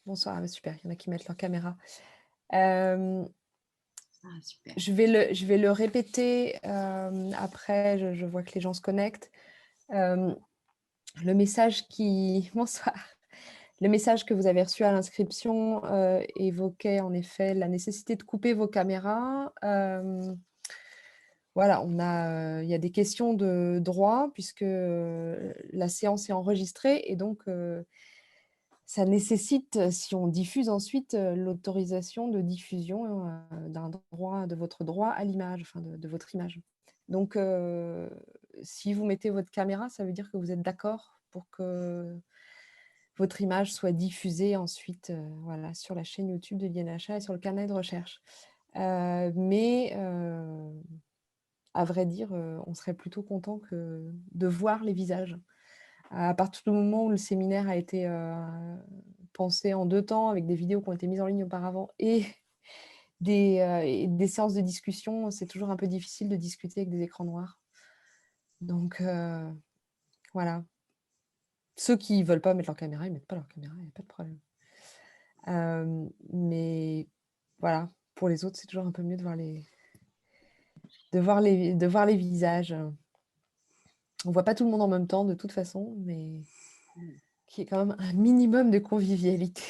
Bonsoir, ah bah, super, il y en a qui mettent leur caméra. Hem, Ah super. je vais le répéter, après je vois que les gens se connectent. Hem, le message qui bonsoir. Le message que vous avez reçu à l'inscription, évoquait en effet la nécessité de couper vos caméras. Voilà, il y a des questions de droit puisque, la séance est enregistrée et donc, ça nécessite, si on diffuse ensuite, l'autorisation de diffusion, de votre droit à l'image, enfin de votre image. Donc, si vous mettez votre caméra, ça veut dire que vous êtes d'accord pour que votre image soit diffusée ensuite, voilà, sur la chaîne YouTube de l'INHA et sur le carnet de recherche. À vrai dire, on serait plutôt content de voir les visages. À partir du moment où le séminaire a été, pensé en 2 temps avec des vidéos qui ont été mises en ligne auparavant et des séances de discussion, c'est toujours un peu difficile de discuter avec des écrans noirs. Donc voilà. Ceux qui veulent pas mettre leur caméra, ils mettent pas leur caméra, il y a pas de problème. Mais voilà, pour les autres, c'est toujours un peu mieux de voir les visages. On voit pas tout le monde en même temps de toute façon, mais Mmh. qu'il y ait quand même un minimum de convivialité.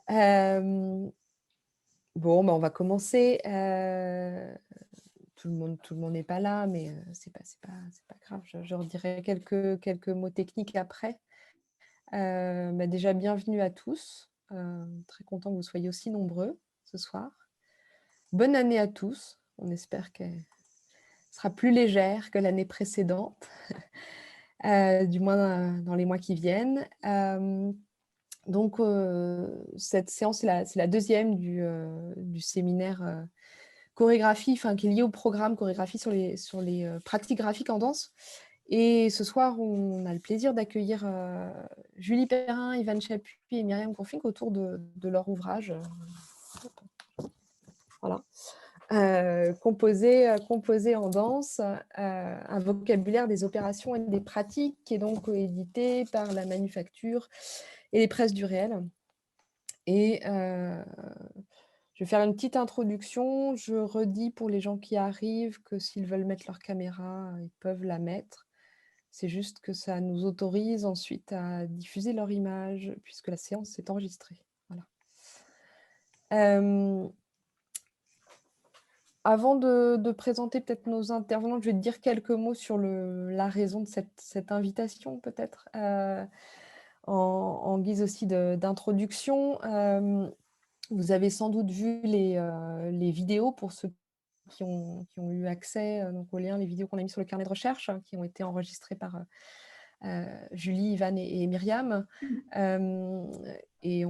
Hem, bon, bah, on va commencer. Tout le monde n'est pas là, mais c'est pas grave. Je redirai quelques mots techniques après. Bah, déjà bienvenue à tous. Très content que vous soyez aussi nombreux ce soir. Bonne année à tous. On espère qu'elle sera plus légère que l'année précédente, du moins, dans les mois qui viennent. Donc, cette séance, c'est la 2e du séminaire, chorégraphie, enfin qui est lié au programme chorégraphie sur les pratiques graphiques en danse. Et ce soir, on a le plaisir d'accueillir, Julie Perrin, Ivan Chapuis et Myriam Confink autour de leur ouvrage, voilà, composé en danse, un vocabulaire des opérations et des pratiques, qui est donc édité par la Manufacture et les Presses du Réel. Et je vais faire une petite introduction. Je redis pour les gens qui arrivent que s'ils veulent mettre leur caméra, ils peuvent la mettre. C'est juste que ça nous autorise ensuite à diffuser leur image puisque la séance est enregistrée. Voilà. Hem, avant de présenter peut-être nos intervenants, je vais te dire quelques mots sur la raison de cette invitation peut-être, en guise aussi d'introduction. Vous avez sans doute vu les vidéos pour ceux qui ont eu accès, donc aux liens, les vidéos qu'on a mis sur le carnet de recherche, hein, qui ont été enregistrées par, Julie, Ivan et Myriam. Hem et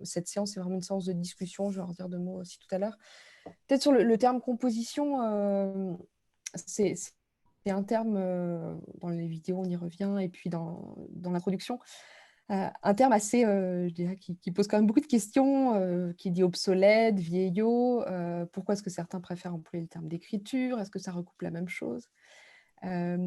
cette séance est vraiment une séance de discussion, je vais en redire 2 mots aussi tout à l'heure. Peut-être sur le terme composition, c'est un terme, dans les vidéos, on y revient et puis dans l'introduction, un terme assez, je dirais qui pose quand même beaucoup de questions, qui dit obsolète, vieillot. Pourquoi est-ce que certains préfèrent employer le terme d'écriture? Est-ce que ça recoupe la même chose?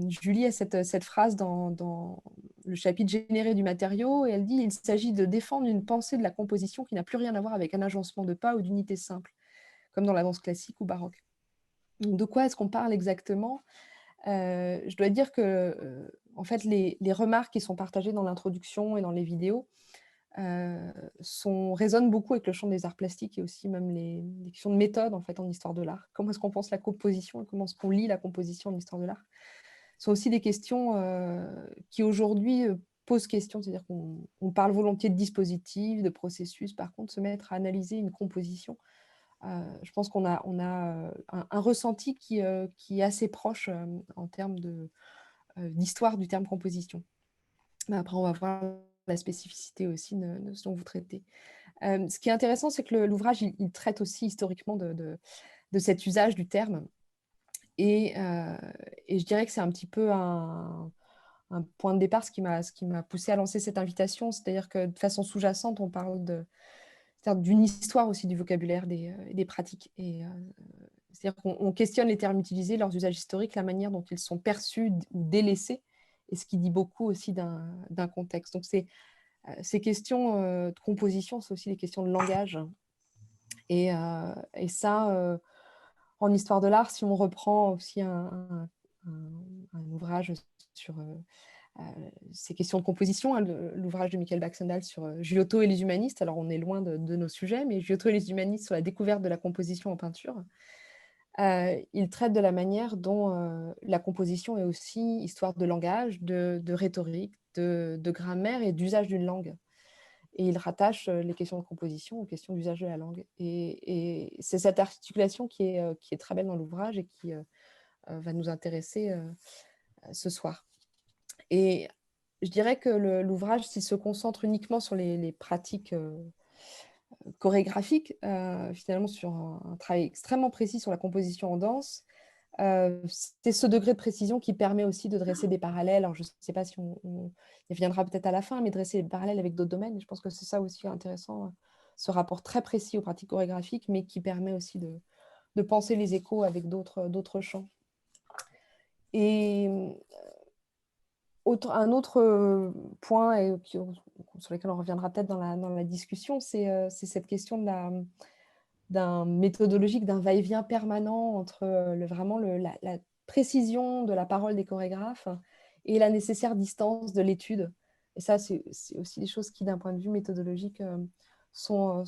Julie a cette phrase dans le chapitre généré du matériau et elle dit: «Il s'agit de défendre une pensée de la composition qui n'a plus rien à voir avec un agencement de pas ou d'unités simples, comme dans la danse classique ou baroque». Donc de quoi est-ce qu'on parle exactement? Je dois dire que, en fait, les remarques qui sont partagées dans l'introduction et dans les vidéos, résonnent beaucoup avec le champ des arts plastiques et aussi même les questions de méthode, en fait, en histoire de l'art. Comment est-ce qu'on pense la composition et comment est-ce qu'on lit la composition en histoire de l'art? Ce sont aussi des questions, qui aujourd'hui, posent question. C'est-à-dire qu'on parle volontiers de dispositifs, de processus. Par contre, se mettre à analyser une composition, je pense qu'on a un ressenti qui est assez proche, en termes d'histoire du terme composition. Mais après, on va voir la spécificité aussi de ce dont vous traitez. Ce qui est intéressant, c'est que l'ouvrage, il traite aussi historiquement de cet usage du terme et je dirais que c'est un petit peu un point de départ, ce qui m'a poussée à lancer cette invitation. C'est-à-dire que de façon sous-jacente, on parle c'est-à-dire d'une histoire aussi du vocabulaire des pratiques et c'est-à-dire qu'on questionne les termes utilisés, leurs usages historiques, la manière dont ils sont perçus ou délaissés et ce qui dit beaucoup aussi d'un contexte. Donc c'est Ces questions de composition, c'est aussi des questions de langage. Et ça, en histoire de l'art, si on reprend aussi un ouvrage sur ces questions de composition, hein, l'ouvrage de Michael Baxendale sur Giotto et les humanistes, alors on est loin de nos sujets, mais Giotto et les humanistes sur la découverte de la composition en peinture, il traite de la manière dont la composition est aussi histoire de langage, de rhétorique, de grammaire et d'usage d'une langue. Et il rattache les questions de composition aux questions d'usage de la langue. Et c'est cette articulation qui est très belle dans l'ouvrage et qui va nous intéresser ce soir. Et je dirais que l'ouvrage, s'il se concentre uniquement sur les pratiques chorégraphiques, finalement sur un travail extrêmement précis sur la composition en danse, c'est ce degré de précision qui permet aussi de dresser des parallèles. Alors, je ne sais pas si on y reviendra peut-être à la fin, mais dresser des parallèles avec d'autres domaines. Et je pense que c'est ça aussi intéressant, ce rapport très précis aux pratiques chorégraphiques, mais qui permet aussi de penser les échos avec d'autres champs. Et un autre point sur lequel on reviendra peut-être dans la discussion, c'est cette question d'un méthodologique, d'un va-et-vient permanent entre vraiment la précision de la parole des chorégraphes et la nécessaire distance de l'étude. Et ça, c'est aussi des choses qui, d'un point de vue méthodologique, sont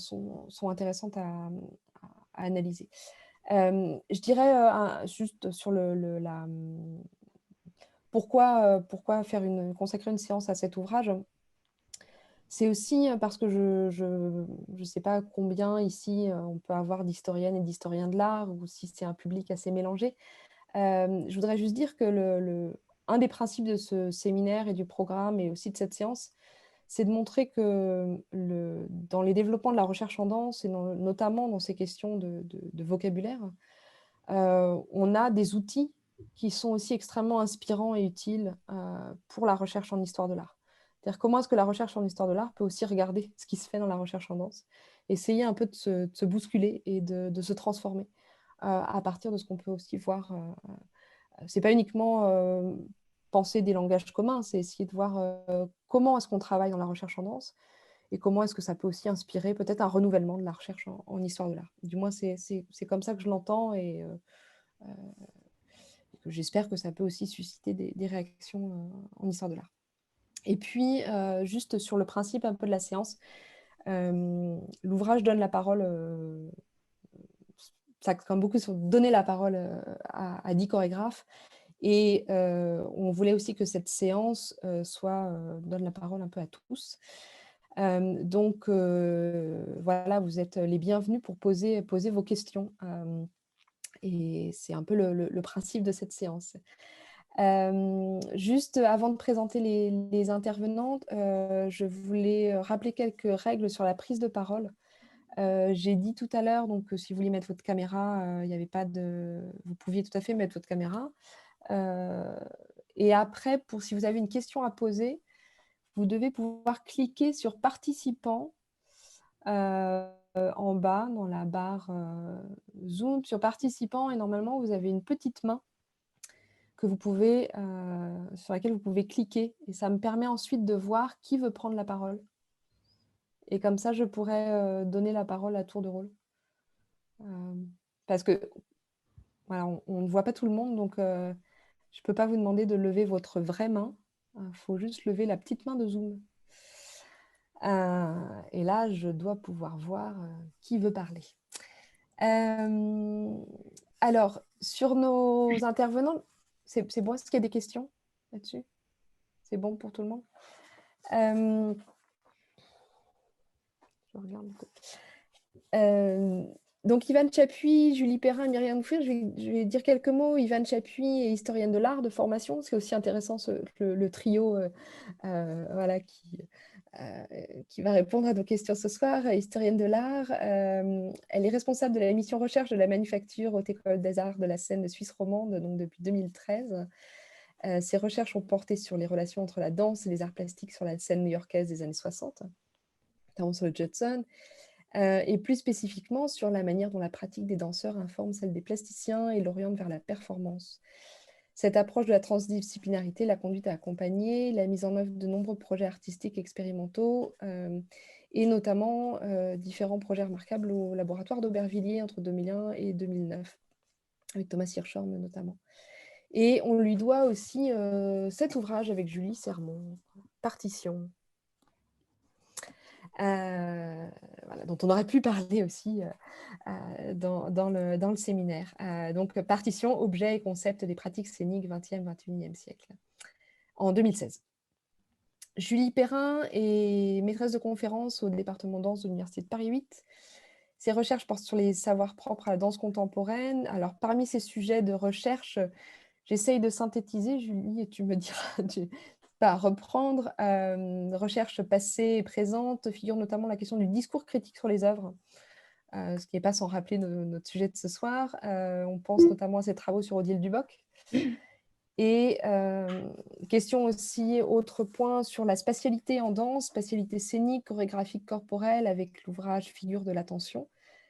intéressantes à analyser. Je dirais juste sur pourquoi consacrer une séance à cet ouvrage. C'est aussi parce que je sais pas combien ici on peut avoir d'historiennes et d'historiens de l'art ou si c'est un public assez mélangé. Je voudrais juste dire que un des principes de ce séminaire et du programme et aussi de cette séance, c'est de montrer que dans les développements de la recherche en danse et notamment dans ces questions de vocabulaire, on a des outils qui sont aussi extrêmement inspirants et utiles pour la recherche en histoire de l'art. C'est-à-dire comment est-ce que la recherche en histoire de l'art peut aussi regarder ce qui se fait dans la recherche en danse, essayer un peu de se bousculer et de se transformer à partir de ce qu'on peut aussi voir. C'est pas uniquement penser des langages communs, c'est essayer de voir comment est-ce qu'on travaille dans la recherche en danse et comment est-ce que ça peut aussi inspirer peut-être un renouvellement de la recherche en histoire de l'art. Du moins, c'est comme ça que je l'entends et j'espère que ça peut aussi susciter des réactions en histoire de l'art. Et puis, juste sur le principe un peu de la séance, l'ouvrage donne la parole, ça comme beaucoup sur donner la parole à 10 chorégraphes. Et on voulait aussi que cette séance donne la parole un peu à tous. Donc, voilà, vous êtes les bienvenus pour poser vos questions. Et c'est un peu le principe de cette séance. Juste avant de présenter les intervenantes, je voulais rappeler quelques règles sur la prise de parole. J'ai dit tout à l'heure donc, que si vous vouliez mettre votre caméra, il y avait pas vous pouviez tout à fait mettre votre caméra. Et après, si vous avez une question à poser, vous devez pouvoir cliquer sur participants en bas dans la barre Zoom sur participants et normalement vous avez une petite main que sur laquelle vous pouvez cliquer et ça me permet ensuite de voir qui veut prendre la parole. Et comme ça, je pourrais donner la parole à tour de rôle. Parce que voilà, on ne voit pas tout le monde, donc je ne peux pas vous demander de lever votre vraie main. Il faut juste lever la petite main de Zoom. Et là, je dois pouvoir voir qui veut parler. Alors, sur nos intervenants, c'est bon, est-ce qu'il y a des questions là-dessus? C'est bon pour tout le monde? Je regarde. Donc, Yvan Chapuis, Julie Perrin et Myriam Oufir, je vais dire quelques mots. Yvan Chapuis est historienne de l'art de formation. C'est aussi intéressant le trio voilà, qui va répondre à nos questions ce soir. Historienne de l'art. Elle est responsable de la mission recherche de la manufacture Haute École des Arts de la scène de Suisse romande donc depuis 2013. Ses recherches ont porté sur les relations entre la danse et les arts plastiques sur la scène new-yorkaise des années 60, notamment sur le Judson. Et plus spécifiquement sur la manière dont la pratique des danseurs informe celle des plasticiens et l'oriente vers la performance. Cette approche de la transdisciplinarité l'a conduite à accompagner la mise en œuvre de nombreux projets artistiques expérimentaux et notamment différents projets remarquables au laboratoire d'Aubervilliers entre 2001 et 2009, avec Thomas Hirschhorn notamment. Et on lui doit aussi cet ouvrage avec Julie Sermon, Partition, voilà, dont on aurait pu parler aussi dans le séminaire. Donc, Partition, objets et concepts des pratiques scéniques 20e, 21e siècle, en 2016. Julie Perrin est maîtresse de conférences au département danse de l'Université de Paris 8. Ses recherches portent sur les savoirs propres à la danse contemporaine. Alors, parmi ces sujets de recherche, j'essaye de synthétiser, Julie, et tu me diras pas à reprendre. Recherche passée et présente figure notamment la question du discours critique sur les œuvres, ce qui n'est pas sans rappeler notre sujet de ce soir. On pense notamment à ses travaux sur Odile Duboc. Et question aussi, autre point, sur la spatialité en danse, spatialité scénique, chorégraphique corporelle, avec l'ouvrage Figure de l'attention.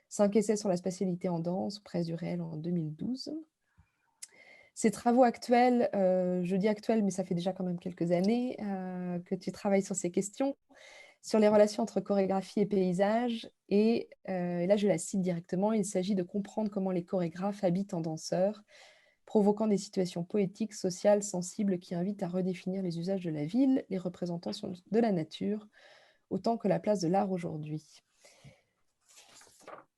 5 essais sur la spatialité en danse, presse du réel en 2012. Ces travaux actuels, je dis actuels, mais ça fait déjà quand même quelques années que tu travailles sur ces questions, sur les relations entre chorégraphie et paysage. Et là, je la cite directement, il s'agit de comprendre comment les chorégraphes habitent en danseurs, provoquant des situations poétiques, sociales, sensibles qui invitent à redéfinir les usages de la ville, les représentations de la nature, autant que la place de l'art aujourd'hui.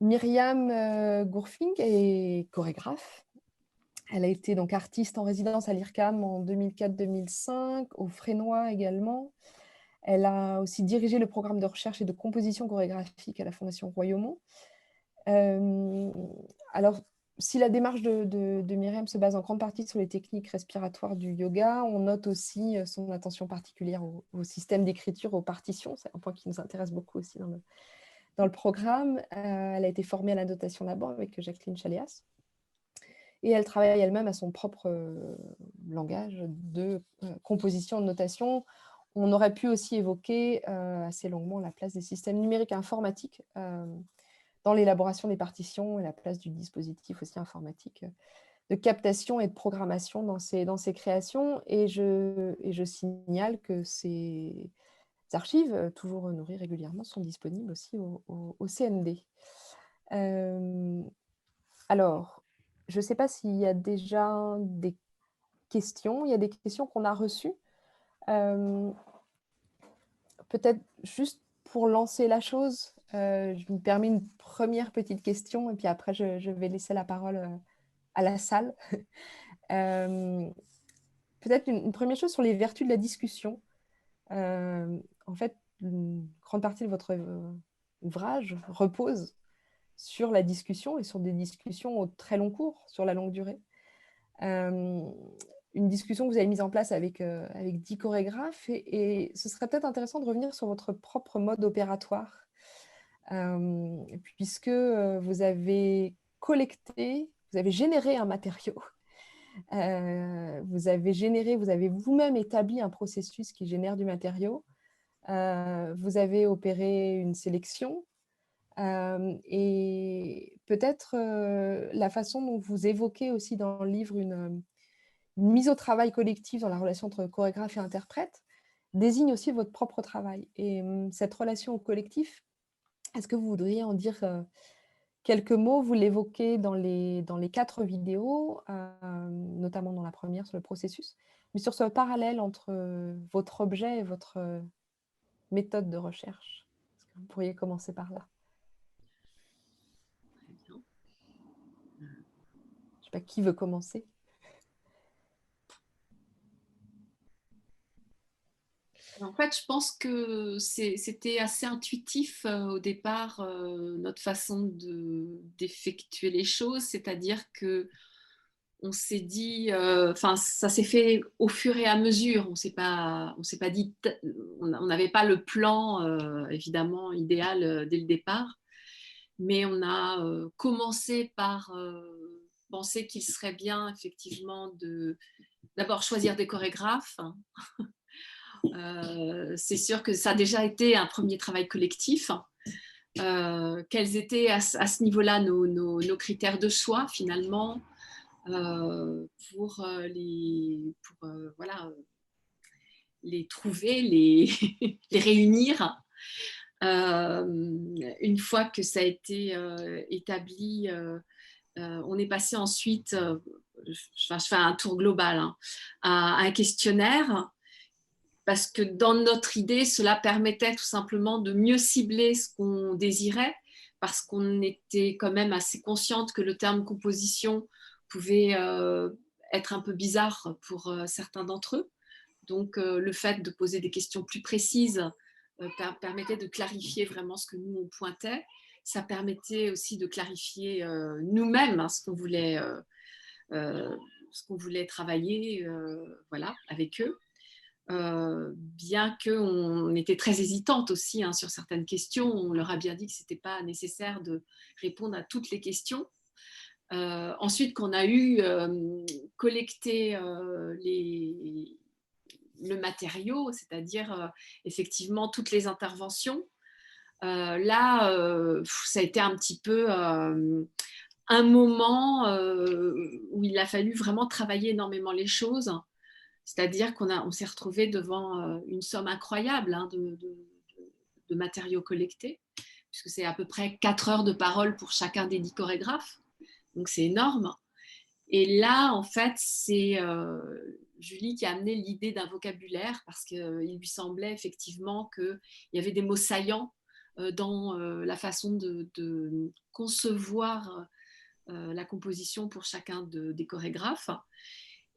Myriam Gourfing est chorégraphe. Elle a été donc artiste en résidence à l'IRCAM en 2004-2005, au Frénois également. Elle a aussi dirigé le programme de recherche et de composition chorégraphique à la Fondation Royaumont. Alors, si la démarche de Myriam se base en grande partie sur les techniques respiratoires du yoga, on note aussi son attention particulière au système d'écriture, aux partitions. C'est un point qui nous intéresse beaucoup aussi dans le programme. Elle a été formée à la notation là-bas avec Jacqueline Chaléas. Et elle travaille elle-même à son propre langage de composition, de notation. On aurait pu aussi évoquer assez longuement la place des systèmes numériques informatiques dans l'élaboration des partitions et la place du dispositif aussi informatique de captation et de programmation dans ces créations. Et je signale que ces archives, toujours nourries régulièrement, sont disponibles aussi au CND. Alors, je ne sais pas s'il y a déjà des questions. Il y a des questions qu'on a reçues. Peut-être juste pour lancer la chose, je me permets une première petite question et puis après, je vais laisser la parole à la salle. Peut-être une première chose sur les vertus de la discussion. En fait, une grande partie de votre ouvrage repose sur la discussion et sur des discussions au très long cours, sur la longue durée. Une discussion que vous avez mise en place avec 10 chorégraphes et ce serait peut-être intéressant de revenir sur votre propre mode opératoire puisque vous avez collecté, vous avez généré un matériau, vous avez vous-même établi un processus qui génère du matériau, vous avez opéré une sélection, et peut-être la façon dont vous évoquez aussi dans le livre une mise au travail collective dans la relation entre chorégraphe et interprète désigne aussi votre propre travail. Et cette relation au collectif, est-ce que vous voudriez en dire quelques mots? Vous l'évoquez dans les 4 vidéos, notamment dans la première sur le processus, mais sur ce parallèle entre votre objet et votre méthode de recherche. Est-ce que vous pourriez commencer par là? Très bien. Je ne sais pas qui veut commencer. En fait, je pense que c'était assez intuitif au départ, notre façon d'effectuer les choses, c'est-à-dire que on s'est dit, enfin, ça s'est fait au fur et à mesure. On s'est pas dit, on n'avait pas le plan évidemment idéal dès le départ, mais on a commencé par penser qu'il serait bien effectivement de d'abord choisir des chorégraphes. C'est sûr que ça a déjà été un premier travail collectif. Quels étaient à ce niveau-là nos critères de choix finalement? pour voilà, les trouver, les réunir. Une fois que ça a été établi, on est passé ensuite, je fais un tour global, hein, à un questionnaire, parce que dans notre idée, cela permettait tout simplement de mieux cibler ce qu'on désirait, parce qu'on était quand même assez consciente que le terme composition pouvait être un peu bizarre pour certains d'entre eux. Donc, le fait de poser des questions plus précises permettait de clarifier vraiment ce que nous, on pointait. Ça permettait aussi de clarifier nous-mêmes, hein, ce qu'on voulait travailler voilà, avec eux. Bien qu'on était très hésitante aussi, hein, sur certaines questions. On leur a bien dit que ce n'était pas nécessaire de répondre à toutes les questions. Ensuite, qu'on a eu collecté le matériau, c'est-à-dire effectivement toutes les interventions, là, ça a été un petit peu un moment où il a fallu vraiment travailler énormément les choses. C'est-à-dire on s'est retrouvé devant une somme incroyable, hein, de matériaux collectés, puisque c'est à peu près 4 heures de parole pour chacun des 10 chorégraphes. Donc c'est énorme. Et là, en fait, c'est Julie qui a amené l'idée d'un vocabulaire, parce qu'il lui semblait effectivement qu'il y avait des mots saillants dans la façon de concevoir la composition pour chacun des chorégraphes.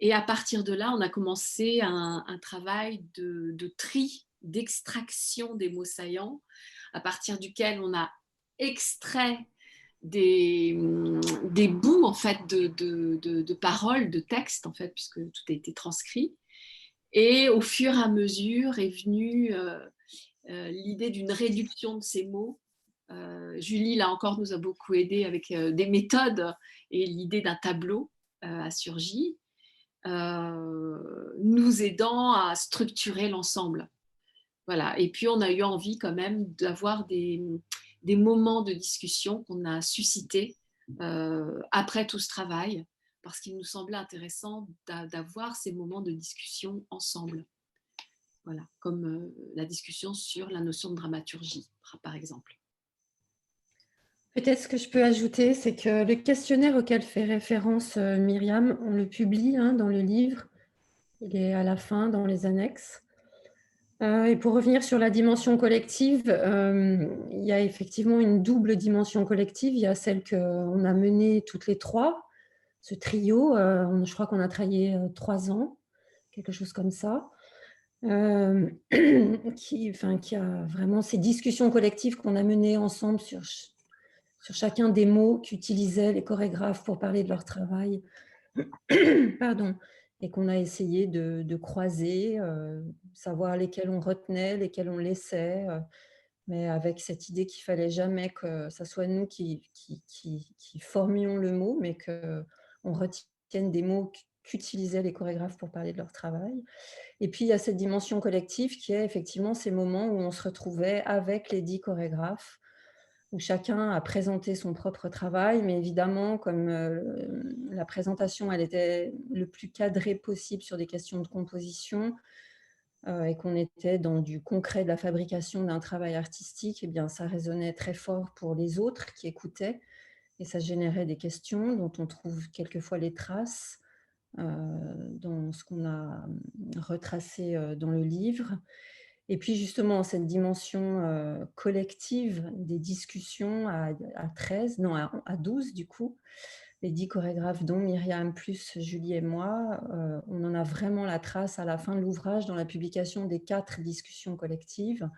Et à partir de là, on a commencé un travail de tri, d'extraction des mots saillants, à partir duquel on a extrait des bouts en fait de paroles, de textes en fait, puisque tout a été transcrit. Et au fur et à mesure est venue l'idée d'une réduction de ces mots. Julie, là encore, nous a beaucoup aidé avec des méthodes, et l'idée d'un tableau a surgi, nous aidant à structurer l'ensemble. Voilà. Et puis, on a eu envie quand même d'avoir des moments de discussion qu'on a suscités après tout ce travail, parce qu'il nous semblait intéressant d'avoir ces moments de discussion ensemble. Voilà, comme la discussion sur la notion de dramaturgie, par exemple. Peut-être ce que je peux ajouter, c'est que le questionnaire auquel fait référence Myriam, on le publie dans le livre. Il est à la fin, dans les annexes. Et pour revenir sur la dimension collective, il y a effectivement une double dimension collective. Il y a celle qu'on a menée toutes les trois, ce trio. Je crois qu'on a travaillé 3 ans, quelque chose comme ça. Qui a vraiment ces discussions collectives qu'on a menées ensemble sur chacun des mots qu'utilisaient les chorégraphes pour parler de leur travail. Pardon. Et qu'on a essayé de croiser, savoir lesquels on retenait, lesquels on laissait, mais avec cette idée qu'il ne fallait jamais que ce soit nous qui formions le mot, mais qu'on retienne des mots qu'utilisaient les chorégraphes pour parler de leur travail. Et puis, il y a cette dimension collective qui est effectivement ces moments où on se retrouvait avec les 10 chorégraphes, où chacun a présenté son propre travail, mais évidemment, comme la présentation, elle était le plus cadrée possible sur des questions de composition, et qu'on était dans du concret de la fabrication d'un travail artistique, eh bien, ça résonnait très fort pour les autres qui écoutaient, et ça générait des questions dont on trouve quelquefois les traces dans ce qu'on a retracé dans le livre. Et puis justement, cette dimension collective des discussions à 13, non, à 12 du coup, les 10 chorégraphes dont Myriam plus Julie et moi, on en a vraiment la trace à la fin de l'ouvrage dans la publication des 4 discussions collectives,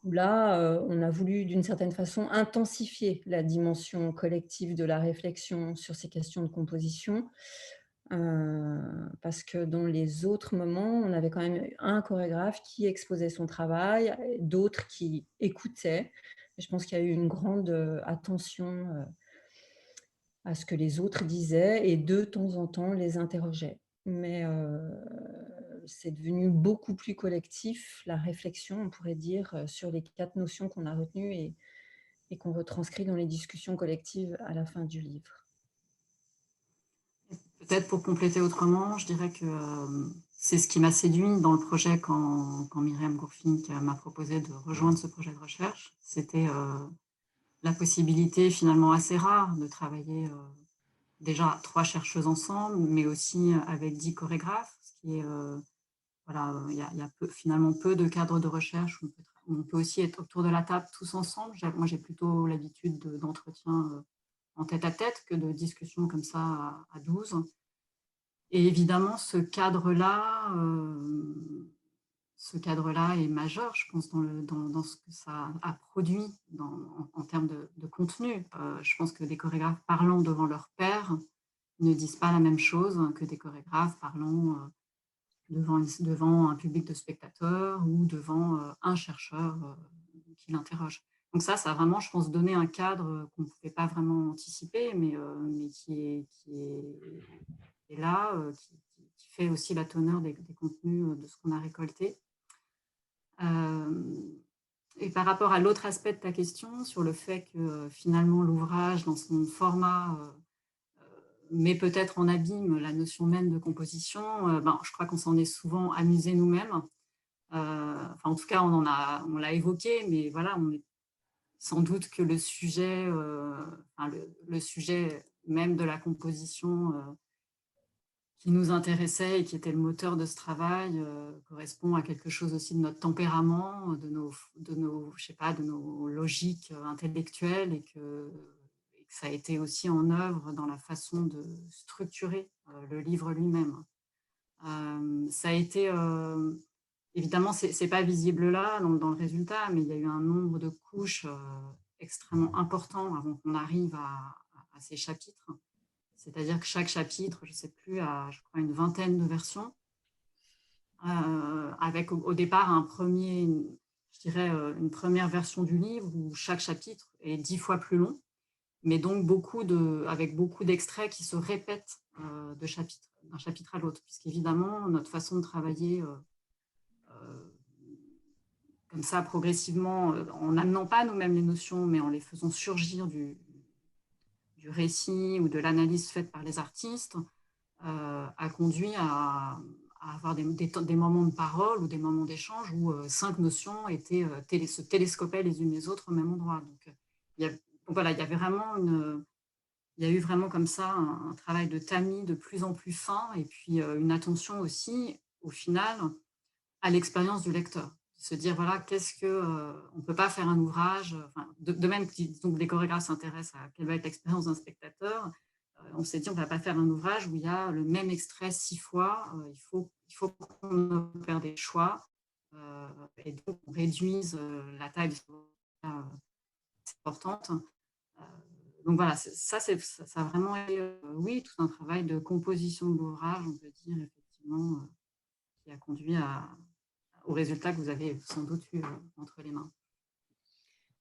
où là, on a voulu d'une certaine façon intensifier la dimension collective de la réflexion sur ces questions de composition, parce que dans les autres moments, on avait quand même un chorégraphe qui exposait son travail, d'autres qui écoutaient. Je pense qu'il y a eu une grande attention à ce que les autres disaient, et de temps en temps les interrogeaient. Mais c'est devenu beaucoup plus collectif, la réflexion, on pourrait dire, sur les 4 notions qu'on a retenues et qu'on retranscrit dans les discussions collectives à la fin du livre. Peut-être pour compléter autrement, je dirais que c'est ce qui m'a séduit dans le projet quand Myriam Gourfink m'a proposé de rejoindre ce projet de recherche. C'était la possibilité finalement assez rare de travailler déjà 3 chercheuses ensemble, mais aussi avec 10 chorégraphes, ce qui est, voilà, il y a finalement peu de cadres de recherche où on peut aussi être autour de la table tous ensemble. Moi, j'ai plutôt l'habitude d'entretiens en tête-à-tête que de discussions comme ça à 12. Et évidemment, ce cadre-là est majeur, je pense, dans ce que ça a produit en termes de contenu. Je pense que des chorégraphes parlant devant leur pairs ne disent pas la même chose que des chorégraphes parlant devant un public de spectateurs ou devant un chercheur qui l'interroge. Donc ça a vraiment, je pense, donné un cadre qu'on ne pouvait pas vraiment anticiper, mais qui est là, qui fait aussi la teneur des contenus de ce qu'on a récolté. Et par rapport à l'autre aspect de ta question, sur le fait que finalement l'ouvrage, dans son format, met peut-être en abîme la notion même de composition, je crois qu'on s'en est souvent amusé nous-mêmes. En tout cas, on l'a évoqué, mais voilà, on est sans doute que le sujet même de la composition qui nous intéressait et qui était le moteur de ce travail correspond à quelque chose aussi de notre tempérament, de nos logiques intellectuelles, et que ça a été aussi en œuvre dans la façon de structurer le livre lui-même. Ça a été, évidemment, c'est pas visible là dans le résultat, mais il y a eu un nombre de couches extrêmement important avant qu'on arrive à ces chapitres. C'est-à-dire que chaque chapitre, je ne sais plus, a, je crois, une vingtaine de versions, avec au départ une première version du livre où chaque chapitre est 10 fois plus long, mais donc avec beaucoup d'extraits qui se répètent d'un chapitre à l'autre, puisqu'évidemment, notre façon de travailler comme ça, progressivement, en n'amenant pas nous-mêmes les notions, mais en les faisant surgir du récit ou de l'analyse faite par les artistes, a conduit à avoir des moments de parole ou des moments d'échange où 5 notions se télescopaient les unes les autres au même endroit. Donc, voilà, il y a eu vraiment comme ça un travail de tamis de plus en plus fin, et puis une attention aussi, au final, à l'expérience du lecteur. Se dire, voilà, on ne peut pas faire un ouvrage, de même que donc, les chorégraphes s'intéressent à quelle va être l'expérience d'un spectateur, on s'est dit, on ne va pas faire un ouvrage où il y a le même extrait 6 fois, il faut qu'on opère des choix, et donc on réduise la taille des importante. Donc voilà, ça a vraiment été, oui, tout un travail de composition de l'ouvrage, on peut dire, effectivement, qui a conduit au résultat que vous avez sans doute eu entre les mains.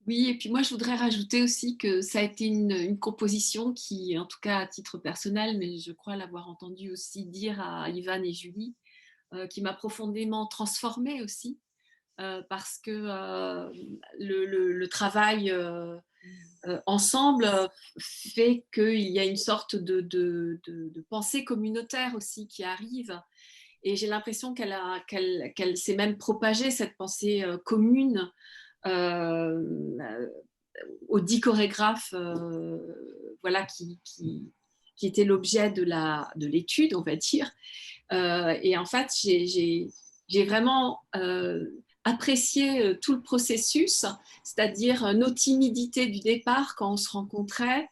Oui, et puis moi, je voudrais rajouter aussi que ça a été une composition qui, en tout cas à titre personnel, mais je crois l'avoir entendu aussi dire à Ivan et Julie, qui m'a profondément transformée aussi, parce que le travail ensemble fait qu'il y a une sorte de pensée communautaire aussi qui arrive. Et j'ai l'impression qu'elle s'est même propagée, cette pensée commune, aux 10 chorégraphes voilà, qui étaient l'objet de l'étude, on va dire. Et en fait, j'ai vraiment apprécié tout le processus, c'est-à-dire nos timidités du départ quand on se rencontrait,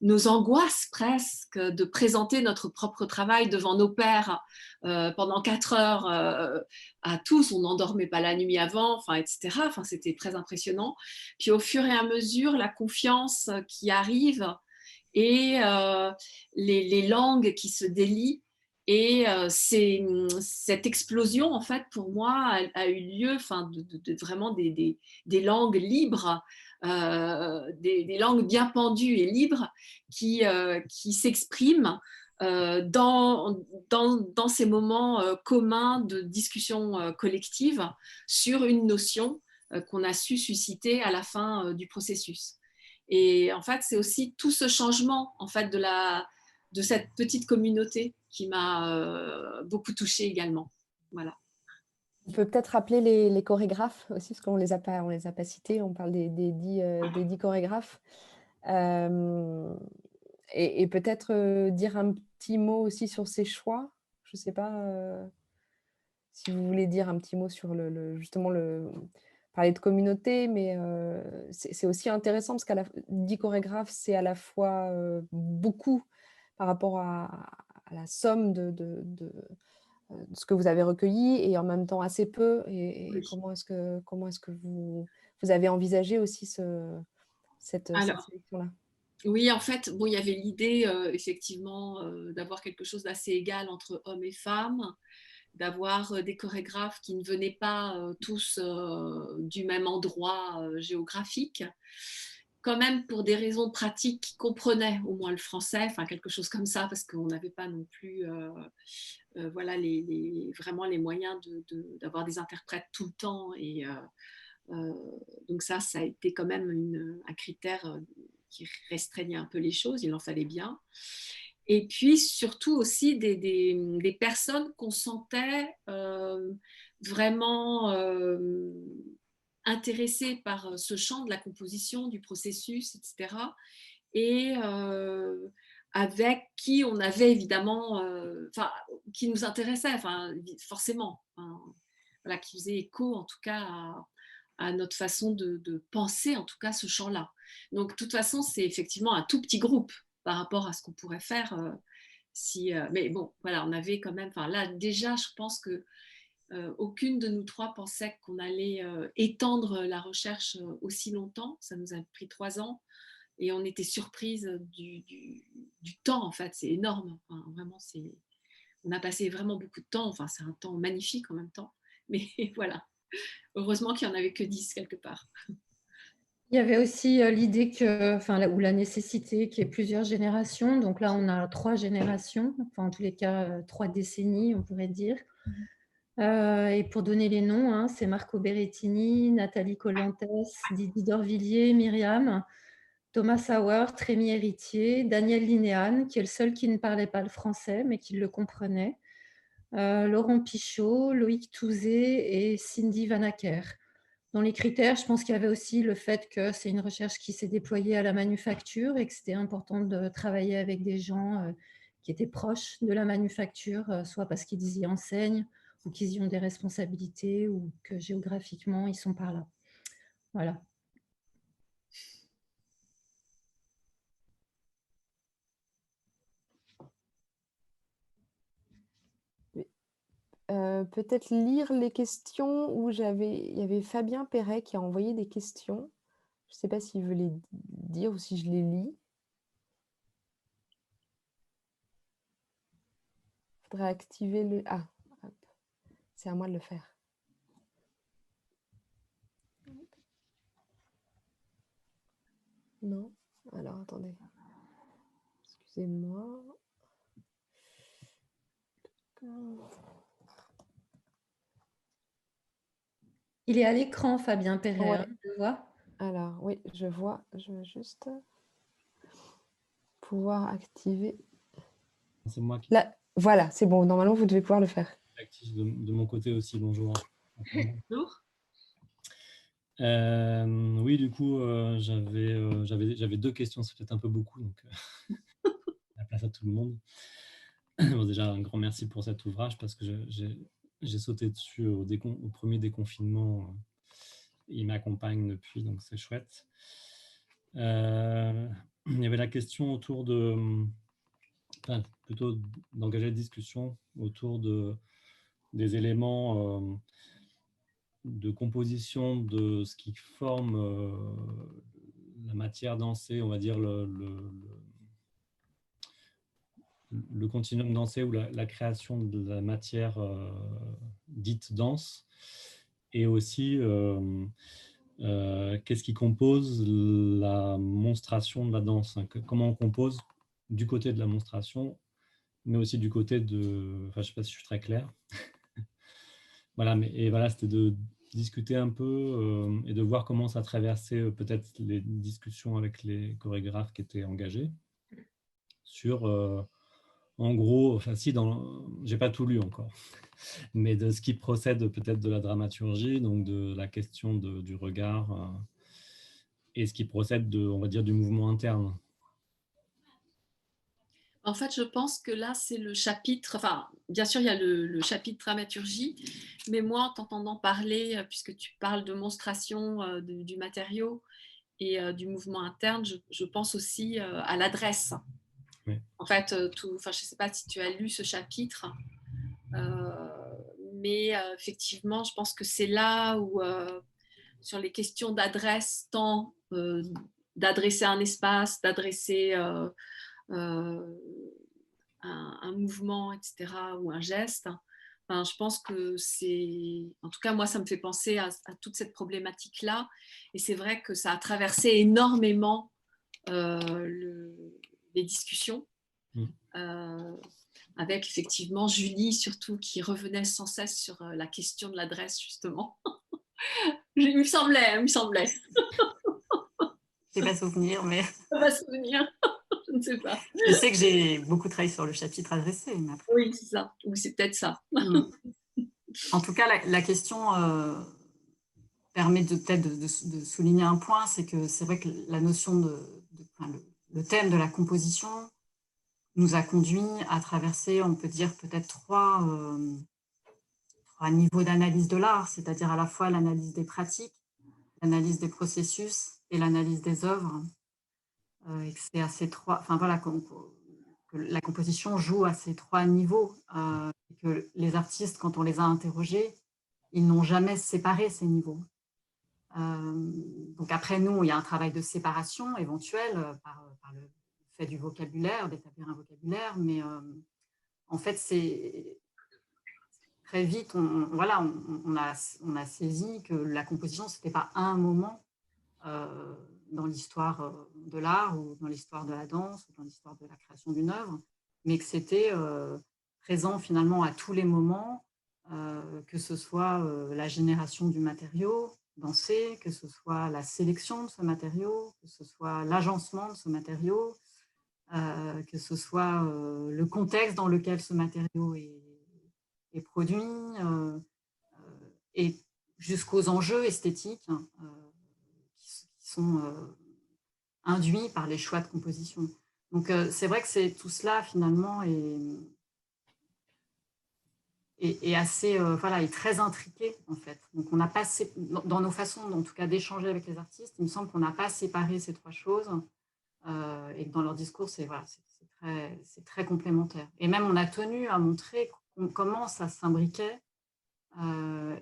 nos angoisses presque de présenter notre propre travail devant nos pairs pendant 4 heures à tous, on n'endormait pas la nuit avant, etc. C'était très impressionnant. Puis au fur et à mesure, la confiance qui arrive et les langues qui se délient. Et cette explosion, en fait, pour moi, a eu lieu vraiment des langues libres, des langues bien pendues et libres qui s'expriment dans ces moments communs de discussion collective sur une notion qu'on a su susciter à la fin du processus. Et en fait, c'est aussi tout ce changement en fait, de de cette petite communauté qui m'a beaucoup touchée également. Voilà. On peut peut-être rappeler les chorégraphes aussi, parce qu'on les a pas cités. On parle des 10 chorégraphes. Et peut-être dire un petit mot aussi sur ces choix. Je ne sais pas si vous voulez dire un petit mot sur justement parler de communauté, mais c'est aussi intéressant parce 10 chorégraphes, c'est à la fois beaucoup par rapport à la somme de ce que vous avez recueilli et en même temps assez peu. Et Oui. comment est-ce que vous avez envisagé aussi cette sélection-là? Oui, en fait, bon, il y avait l'idée, effectivement, d'avoir quelque chose d'assez égal entre hommes et femmes, d'avoir des chorégraphes qui ne venaient pas tous du même endroit géographique, quand même pour des raisons pratiques qui comprenaient au moins le français, enfin quelque chose comme ça, parce qu'on n'avait pas non plus voilà, vraiment les moyens d'avoir des interprètes tout le temps. Et donc ça a été quand même un critère qui restreignait un peu les choses, il en fallait bien. Et puis surtout aussi des personnes qu'on sentait vraiment intéressées par ce champ de la composition, du processus, etc. Et avec qui on avait évidemment, qui nous intéressait, forcément, voilà, qui faisait écho en tout cas à notre façon de penser en tout cas ce champ-là. Donc de toute façon, c'est effectivement un tout petit groupe par rapport à ce qu'on pourrait faire mais bon, voilà, on avait quand même, là déjà, je pense que aucune de nous trois pensait qu'on allait étendre la recherche aussi longtemps. Ça nous a pris 3 ans et on était surprise du temps, en fait. C'est énorme. Enfin, vraiment, on a passé vraiment beaucoup de temps. Enfin, c'est un temps magnifique en même temps. Mais voilà, heureusement qu'il n'y en avait que 10 quelque part. Il y avait aussi l'idée ou la nécessité qu'il y ait plusieurs générations. Donc là, on a 3 générations, enfin en tous les cas 3 décennies, on pourrait dire. Et pour donner les noms, hein, c'est Marco Berrettini, Nathalie Colantes, Didi Dorvilliers, Myriam, Thomas Sauer, Rémi Héritier, Daniel Linéane, qui est le seul qui ne parlait pas le français, mais qui le comprenait, Laurent Pichot, Loïc Touzé et Cindy Vanacker. Dans les critères, je pense qu'il y avait aussi le fait que c'est une recherche qui s'est déployée à la manufacture et que c'était important de travailler avec des gens qui étaient proches de la manufacture, soit parce qu'ils y enseignent ou qu'ils y ont des responsabilités ou que géographiquement, ils sont par là. Voilà. Peut-être lire les questions où il y avait Fabien Perret qui a envoyé des questions. Je ne sais pas s'il veut les dire ou si je les lis. Il faudrait activer le... Ah, c'est à moi de le faire. Non? Alors, attendez. Excusez-moi. Il est à l'écran, Fabien Perret, Ouais. hein, tu le vois? Alors, oui, je vois. Je veux juste pouvoir activer. C'est moi qui Là, voilà, c'est bon. Normalement, vous devez pouvoir le faire. active de mon côté aussi. Bonjour. Bonjour. Oui, du coup, j'avais 2 questions. C'est peut-être un peu beaucoup, donc la place à tout le monde. Bon, déjà, un grand merci pour cet ouvrage parce que j'ai sauté dessus au premier déconfinement. Il m'accompagne depuis, donc c'est chouette. Il y avait la question autour plutôt d'engager la discussion autour des éléments de composition de ce qui forme la matière dansée, on va dire le continuum dansé ou la création de la matière dite danse, et aussi qu'est-ce qui compose la monstration de la danse, hein, comment on compose du côté de la monstration, mais aussi du côté de... Enfin, je ne sais pas si je suis très clair. Voilà, voilà, c'était de discuter un peu et de voir comment ça traversait peut-être les discussions avec les chorégraphes qui étaient engagés sur en gros, enfin si, j'ai pas tout lu encore, mais de ce qui procède peut-être de la dramaturgie, donc de la question du regard, et ce qui procède on va dire, du mouvement interne. En fait, je pense que là, c'est le chapitre, enfin, bien sûr, il y a le chapitre dramaturgie, mais moi, en t'entendant parler, puisque tu parles de monstration du matériau et du mouvement interne, je pense aussi à l'adresse. Oui. En fait, je ne sais pas si tu as lu ce chapitre, mais effectivement, je pense que c'est là où, sur les questions d'adresse, tant d'adresser un espace, d'adresser un mouvement, etc., ou un geste. Enfin, je pense que c'est... En tout cas, moi, ça me fait penser à toute cette problématique-là. Et c'est vrai que ça a traversé énormément les discussions. Avec effectivement Julie, surtout, qui revenait sans cesse sur la question de l'adresse, justement. Il me semblait. Je n'ai pas souvenir, mais... Ça va se souvenir. Je ne sais pas. Je sais que j'ai beaucoup travaillé sur le chapitre adressé. Mais après... Oui, c'est ça. Ou c'est peut-être ça. En tout cas, la question permet peut-être de souligner un point, c'est que c'est vrai que la notion le thème de la composition nous a conduit à traverser, on peut dire, peut-être trois niveaux d'analyse de l'art, c'est-à-dire à la fois l'analyse des pratiques, l'analyse des processus et l'analyse des œuvres. Et que c'est à ces trois, enfin voilà, que la composition joue à ces trois niveaux, et que les artistes, quand on les a interrogés, ils n'ont jamais séparé ces niveaux. Donc après, nous, il y a un travail de séparation éventuel par le fait du vocabulaire, d'établir un vocabulaire, mais en fait, c'est très vite, on a saisi que la composition, ce n'était pas un moment dans l'histoire de l'art ou dans l'histoire de la danse ou dans l'histoire de la création d'une œuvre, mais que c'était présent finalement à tous les moments, que ce soit la génération du matériau dansé, que ce soit la sélection de ce matériau, que ce soit l'agencement de ce matériau, que ce soit le contexte dans lequel ce matériau est produit, et jusqu'aux enjeux esthétiques qui sont induits par les choix de composition. Donc c'est vrai que tout cela finalement est assez, est très intriqué en fait. Donc on n'a pas, dans nos façons en tout cas d'échanger avec les artistes, il me semble qu'on n'a pas séparé ces trois choses, et que dans leur discours c'est très complémentaire. Et même on a tenu à montrer comment ça s'imbriquait,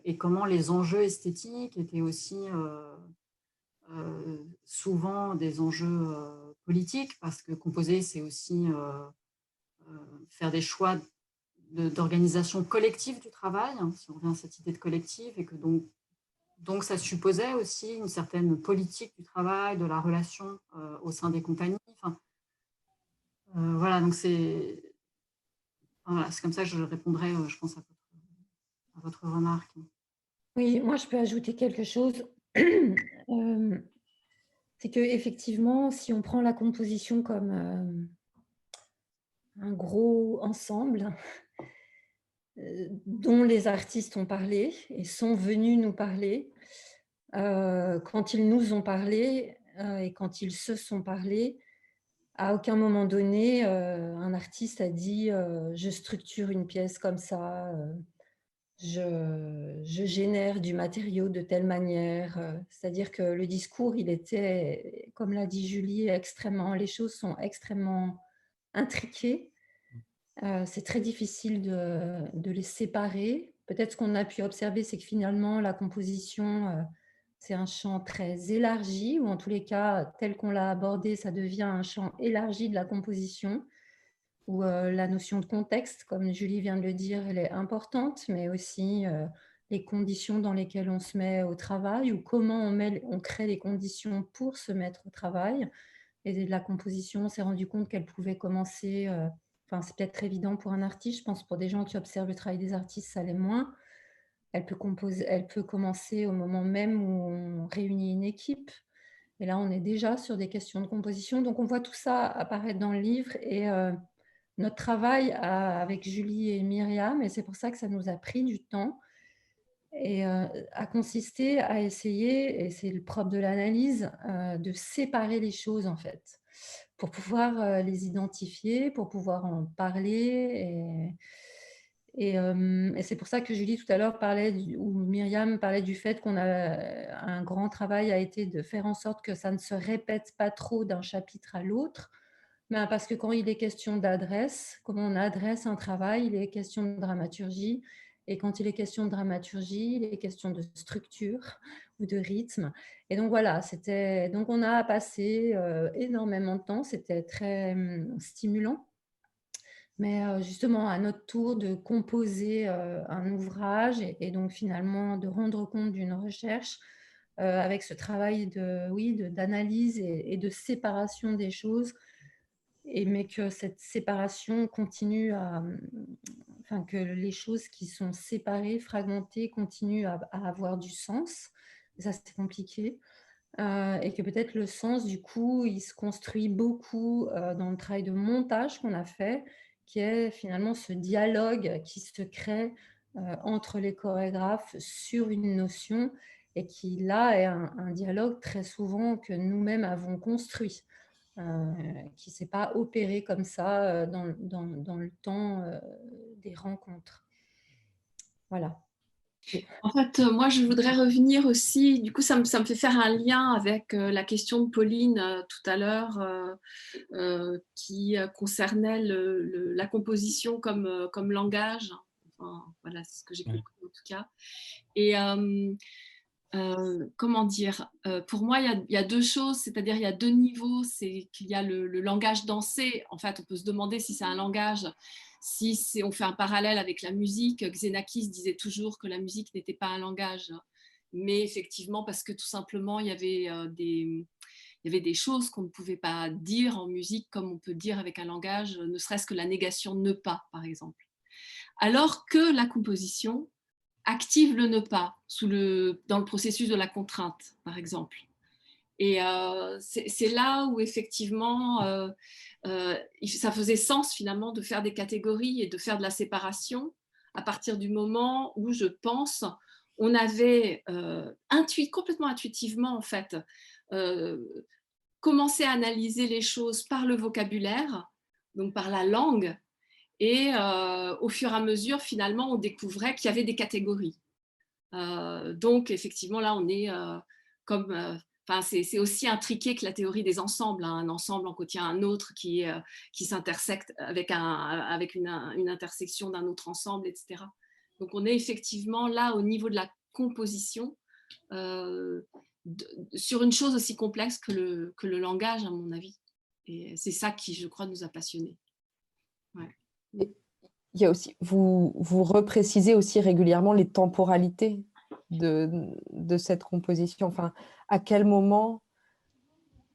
et comment les enjeux esthétiques étaient aussi souvent des enjeux politiques, parce que composer, c'est aussi faire des choix d'organisation collective du travail, hein, si on revient à cette idée de collectif, et que donc ça supposait aussi une certaine politique du travail, de la relation au sein des compagnies. Enfin, voilà, donc c'est comme ça que je répondrai, je pense, à votre remarque. Oui, moi je peux ajouter quelque chose. C'est qu'effectivement, si on prend la composition comme un gros ensemble dont les artistes ont parlé et sont venus nous parler, quand ils nous ont parlé et quand ils se sont parlé, à aucun moment donné, un artiste a dit je structure une pièce comme ça, je génère du matériau de telle manière. C'est-à-dire que le discours, il était, comme l'a dit Julie, les choses sont extrêmement intriquées. C'est très difficile de les séparer. Peut-être ce qu'on a pu observer, c'est que finalement, la composition, c'est un champ très élargi, ou en tous les cas, tel qu'on l'a abordé, ça devient un champ élargi de la composition, où la notion de contexte, comme Julie vient de le dire, elle est importante, mais aussi les conditions dans lesquelles on se met au travail, ou comment on crée les conditions pour se mettre au travail. Et de la composition, on s'est rendu compte qu'elle pouvait commencer... c'est peut-être évident pour un artiste, je pense pour des gens qui observent le travail des artistes, ça l'est moins. Elle peut commencer au moment même où on réunit une équipe. Et là, on est déjà sur des questions de composition. Donc, on voit tout ça apparaître dans le livre. Et notre travail avec Julie et Myriam, et c'est pour ça que ça nous a pris du temps, et a consisté à essayer, et c'est le propre de l'analyse, de séparer les choses en fait, pour pouvoir les identifier, pour pouvoir en parler. Et c'est pour ça que Julie tout à l'heure parlait, ou Myriam parlait du fait qu'on a un grand travail a été de faire en sorte que ça ne se répète pas trop d'un chapitre à l'autre. Ben, parce que quand il est question d'adresse, comment on adresse un travail, il est question de dramaturgie. Et quand il est question de dramaturgie, il est question de structure ou de rythme. Et donc voilà, donc on a passé énormément de temps, c'était très stimulant. Mais justement, à notre tour de composer un ouvrage et donc finalement de rendre compte d'une recherche avec ce travail d'analyse et de séparation des choses, mais que cette séparation continue enfin, que les choses qui sont séparées, fragmentées, continuent à avoir du sens. Et ça, c'est compliqué. Et que peut-être le sens, du coup, il se construit beaucoup dans le travail de montage qu'on a fait, qui est finalement ce dialogue qui se crée entre les chorégraphes sur une notion, et qui, là, est un dialogue très souvent que nous-mêmes avons construit, qui ne s'est pas opéré comme ça dans le temps des rencontres. Voilà. En fait, moi, je voudrais revenir aussi, du coup, ça me fait faire un lien avec la question de Pauline tout à l'heure, qui concernait la composition comme langage. Enfin, voilà, c'est ce que j'ai compris en tout cas. Et comment dire, pour moi, il y a deux choses, c'est-à-dire il y a deux niveaux. C'est qu'il y a le langage dansé. En fait, on peut se demander si c'est un langage. Si on fait un parallèle avec la musique, Xenakis disait toujours que la musique n'était pas un langage. Mais effectivement, parce que tout simplement, il y avait des choses qu'on ne pouvait pas dire en musique comme on peut dire avec un langage, ne serait-ce que la négation ne pas, par exemple. Alors que la composition active le ne pas dans le processus de la contrainte, par exemple. Et c'est là où effectivement ça faisait sens finalement de faire des catégories et de faire de la séparation à partir du moment où, je pense, on avait complètement intuitivement en fait commencé à analyser les choses par le vocabulaire, donc par la langue, et au fur et à mesure finalement on découvrait qu'il y avait des catégories. Donc effectivement là on est comme c'est aussi intriqué que la théorie des ensembles, hein. Un ensemble en contient un autre qui s'intersecte avec une intersection d'un autre ensemble, etc. Donc on est effectivement là au niveau de la composition sur une chose aussi complexe que le langage, à mon avis. Et c'est ça qui, je crois, nous a passionnés. Ouais. Il y a aussi, vous reprécisez aussi régulièrement les temporalités de cette composition. Enfin, à quel moment,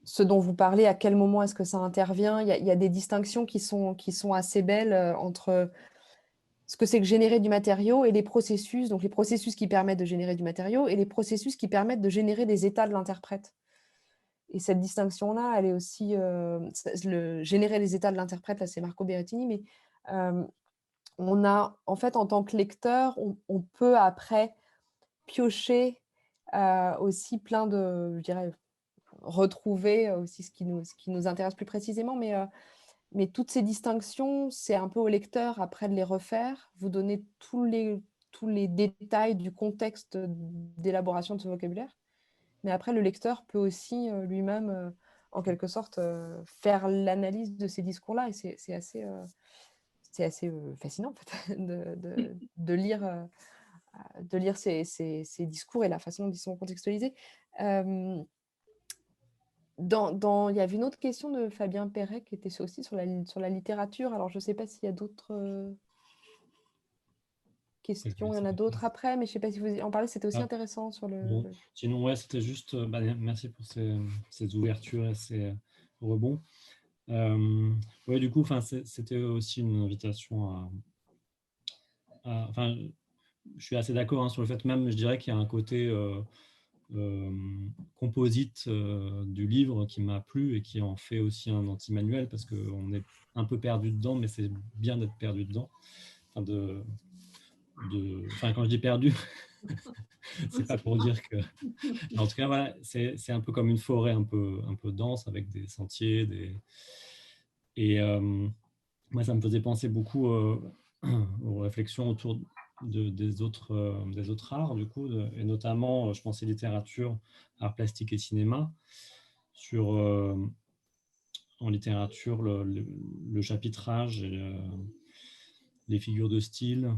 ce dont vous parlez, à quel moment est-ce que ça intervient? Il y a des distinctions qui sont assez belles entre ce que c'est que générer du matériau et les processus, donc les processus qui permettent de générer du matériau et les processus qui permettent de générer des états de l'interprète. Et cette distinction-là, elle est aussi... générer les états de l'interprète, là c'est Marco Berrettini, mais on a, en fait, en tant que lecteur, on peut après piocher aussi plein de, je dirais, retrouver aussi ce qui nous intéresse plus précisément, mais toutes ces distinctions, c'est un peu au lecteur après de les refaire, vous donner tous les détails du contexte d'élaboration de ce vocabulaire. Mais après, le lecteur peut aussi lui-même, en quelque sorte, faire l'analyse de ces discours-là. Et c'est assez fascinant en fait, de lire ces discours et la façon dont ils sont contextualisés. Il y avait une autre question de Fabien Perret qui était aussi sur la littérature. Alors, je ne sais pas s'il y a d'autres questions. Il y en a d'autres après, mais je ne sais pas si vous en parlez. C'était aussi intéressant sur le... Bon. Sinon, ouais, c'était juste... merci pour ces ouvertures et ces rebonds. Ouais, du coup, c'était aussi une invitation à... Enfin, je suis assez d'accord sur le fait même, je dirais qu'il y a un côté composite du livre qui m'a plu et qui en fait aussi un anti-manuel parce qu'on est un peu perdu dedans, mais c'est bien d'être perdu dedans. Enfin, quand je dis perdu, c'est pas pour dire que... Mais en tout cas, voilà, c'est un peu comme une forêt un peu dense avec des sentiers. Et moi, ça me faisait penser beaucoup aux réflexions autour des autres arts, du coup, et notamment, je pensais littérature, art plastique et cinéma. En littérature, le chapitrage et les figures de style,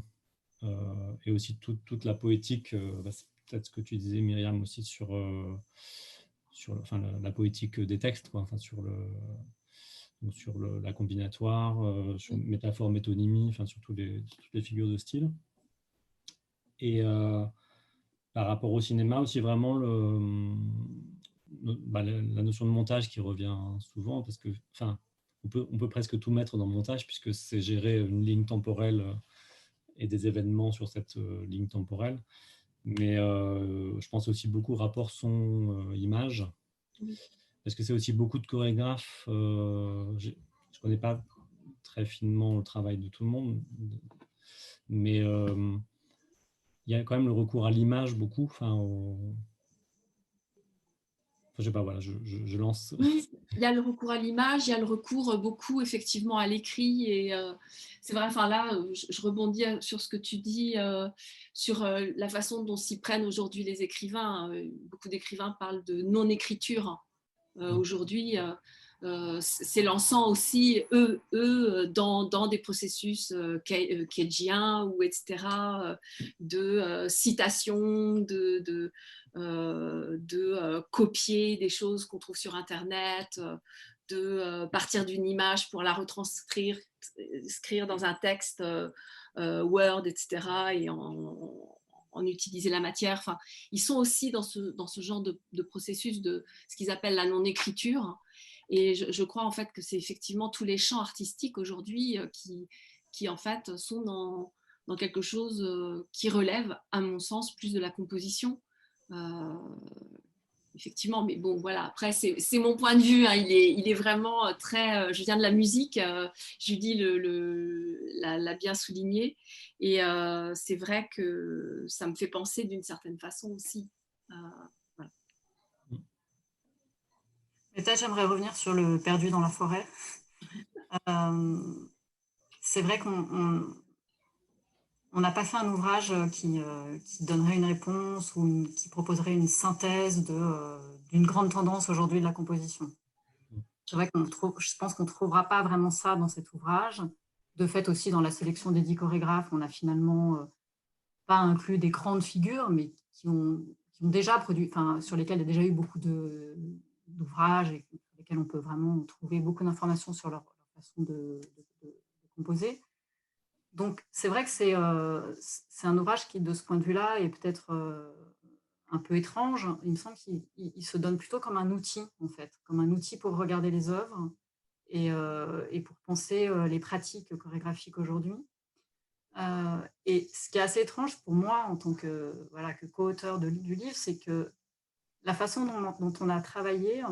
et aussi toute la poétique, c'est peut-être ce que tu disais, Myriam, aussi sur la poétique des textes, quoi, enfin, sur la combinatoire, sur métaphore, métonymie, enfin, sur toutes les figures de style. Et par rapport au cinéma aussi, vraiment la notion de montage qui revient souvent, parce que, enfin, on peut presque tout mettre dans le montage, puisque c'est gérer une ligne temporelle et des événements sur cette ligne temporelle. Mais je pense aussi beaucoup rapport son-image, parce que c'est aussi beaucoup de chorégraphes. Je ne connais pas très finement le travail de tout le monde, mais il y a quand même le recours à l'image beaucoup. Je sais pas, voilà, je lance. Oui, il y a le recours à l'image, il y a le recours beaucoup effectivement à l'écrit. Et c'est vrai, enfin là, je rebondis sur ce que tu dis, sur la façon dont s'y prennent aujourd'hui les écrivains. Beaucoup d'écrivains parlent de non-écriture aujourd'hui. S'élançant aussi, eux dans des processus keydjiens ou etc., de citation, de copier des choses qu'on trouve sur Internet, de partir d'une image pour la retranscrire dans un texte Word, etc., et en utiliser la matière. Enfin, ils sont aussi dans ce genre de processus de ce qu'ils appellent la non-écriture. Et je crois en fait que c'est effectivement tous les champs artistiques aujourd'hui qui en fait sont dans quelque chose qui relève, à mon sens, plus de la composition. Effectivement, mais bon, voilà, après, c'est mon point de vue, hein. Il est vraiment très... je viens de la musique, Julie l'a bien souligné, et c'est vrai que ça me fait penser d'une certaine façon aussi. Voilà. Mais peut-être j'aimerais revenir sur le perdu dans la forêt. C'est vrai qu'on n'a pas fait un ouvrage qui donnerait une réponse ou qui proposerait une synthèse d'une grande tendance aujourd'hui de la composition. C'est vrai je pense qu'on ne trouvera pas vraiment ça dans cet ouvrage. De fait, aussi, dans la sélection des 10 chorégraphes, on n'a finalement pas inclus des grandes figures, mais qui ont déjà produit, sur lesquelles il y a déjà eu beaucoup d'ouvrages et sur lesquels on peut vraiment trouver beaucoup d'informations sur leur façon de composer. Donc, c'est vrai que c'est un ouvrage qui, de ce point de vue-là, est peut-être un peu étrange. Il me semble qu'il se donne plutôt comme un outil, en fait, comme un outil pour regarder les œuvres et pour penser les pratiques chorégraphiques aujourd'hui. Et ce qui est assez étrange pour moi, en tant que co-auteur du livre, c'est que la façon dont on a travaillé,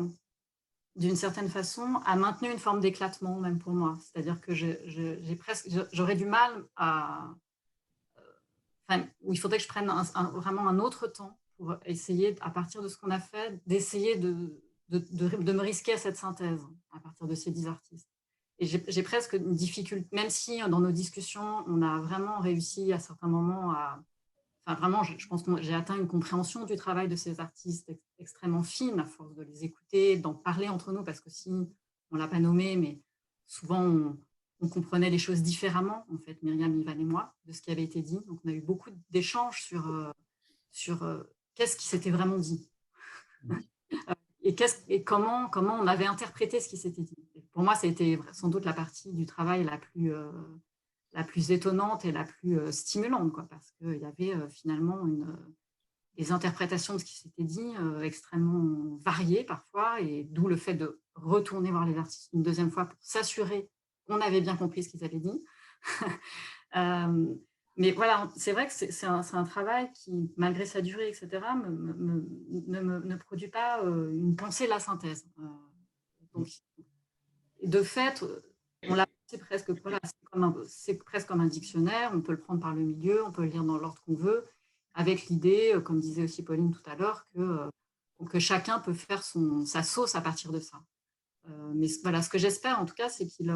d'une certaine façon, a maintenu une forme d'éclatement, même pour moi. C'est-à-dire que j'aurais du mal où il faudrait que je prenne vraiment un autre temps pour essayer, à partir de ce qu'on a fait, d'essayer de me risquer à cette synthèse à partir de ces 10 artistes. Et j'ai presque une difficulté, même si dans nos discussions, on a vraiment réussi à certains moments vraiment, je pense que j'ai atteint une compréhension du travail de ces artistes extrêmement fine à force de les écouter, d'en parler entre nous, parce que si on ne l'a pas nommé, mais souvent on comprenait les choses différemment, en fait, Myriam, Ivan et moi, de ce qui avait été dit. Donc on a eu beaucoup d'échanges sur qu'est-ce qui s'était vraiment dit et comment on avait interprété ce qui s'était dit. Et pour moi, ça a été sans doute la partie du travail la plus étonnante et la plus stimulante, quoi, parce qu'il y avait finalement des interprétations de ce qui s'était dit extrêmement variées parfois, et d'où le fait de retourner voir les artistes une deuxième fois pour s'assurer qu'on avait bien compris ce qu'ils avaient dit. Mais voilà, c'est vrai que c'est un travail qui, malgré sa durée, etc., ne produit pas une pensée de la synthèse. Donc, de fait, on l'a pensé presque, voilà, c'est presque comme un dictionnaire, on peut le prendre par le milieu, on peut le lire dans l'ordre qu'on veut, avec l'idée, comme disait aussi Pauline tout à l'heure, que chacun peut faire sa sauce à partir de ça. Mais voilà, ce que j'espère en tout cas, c'est qu'il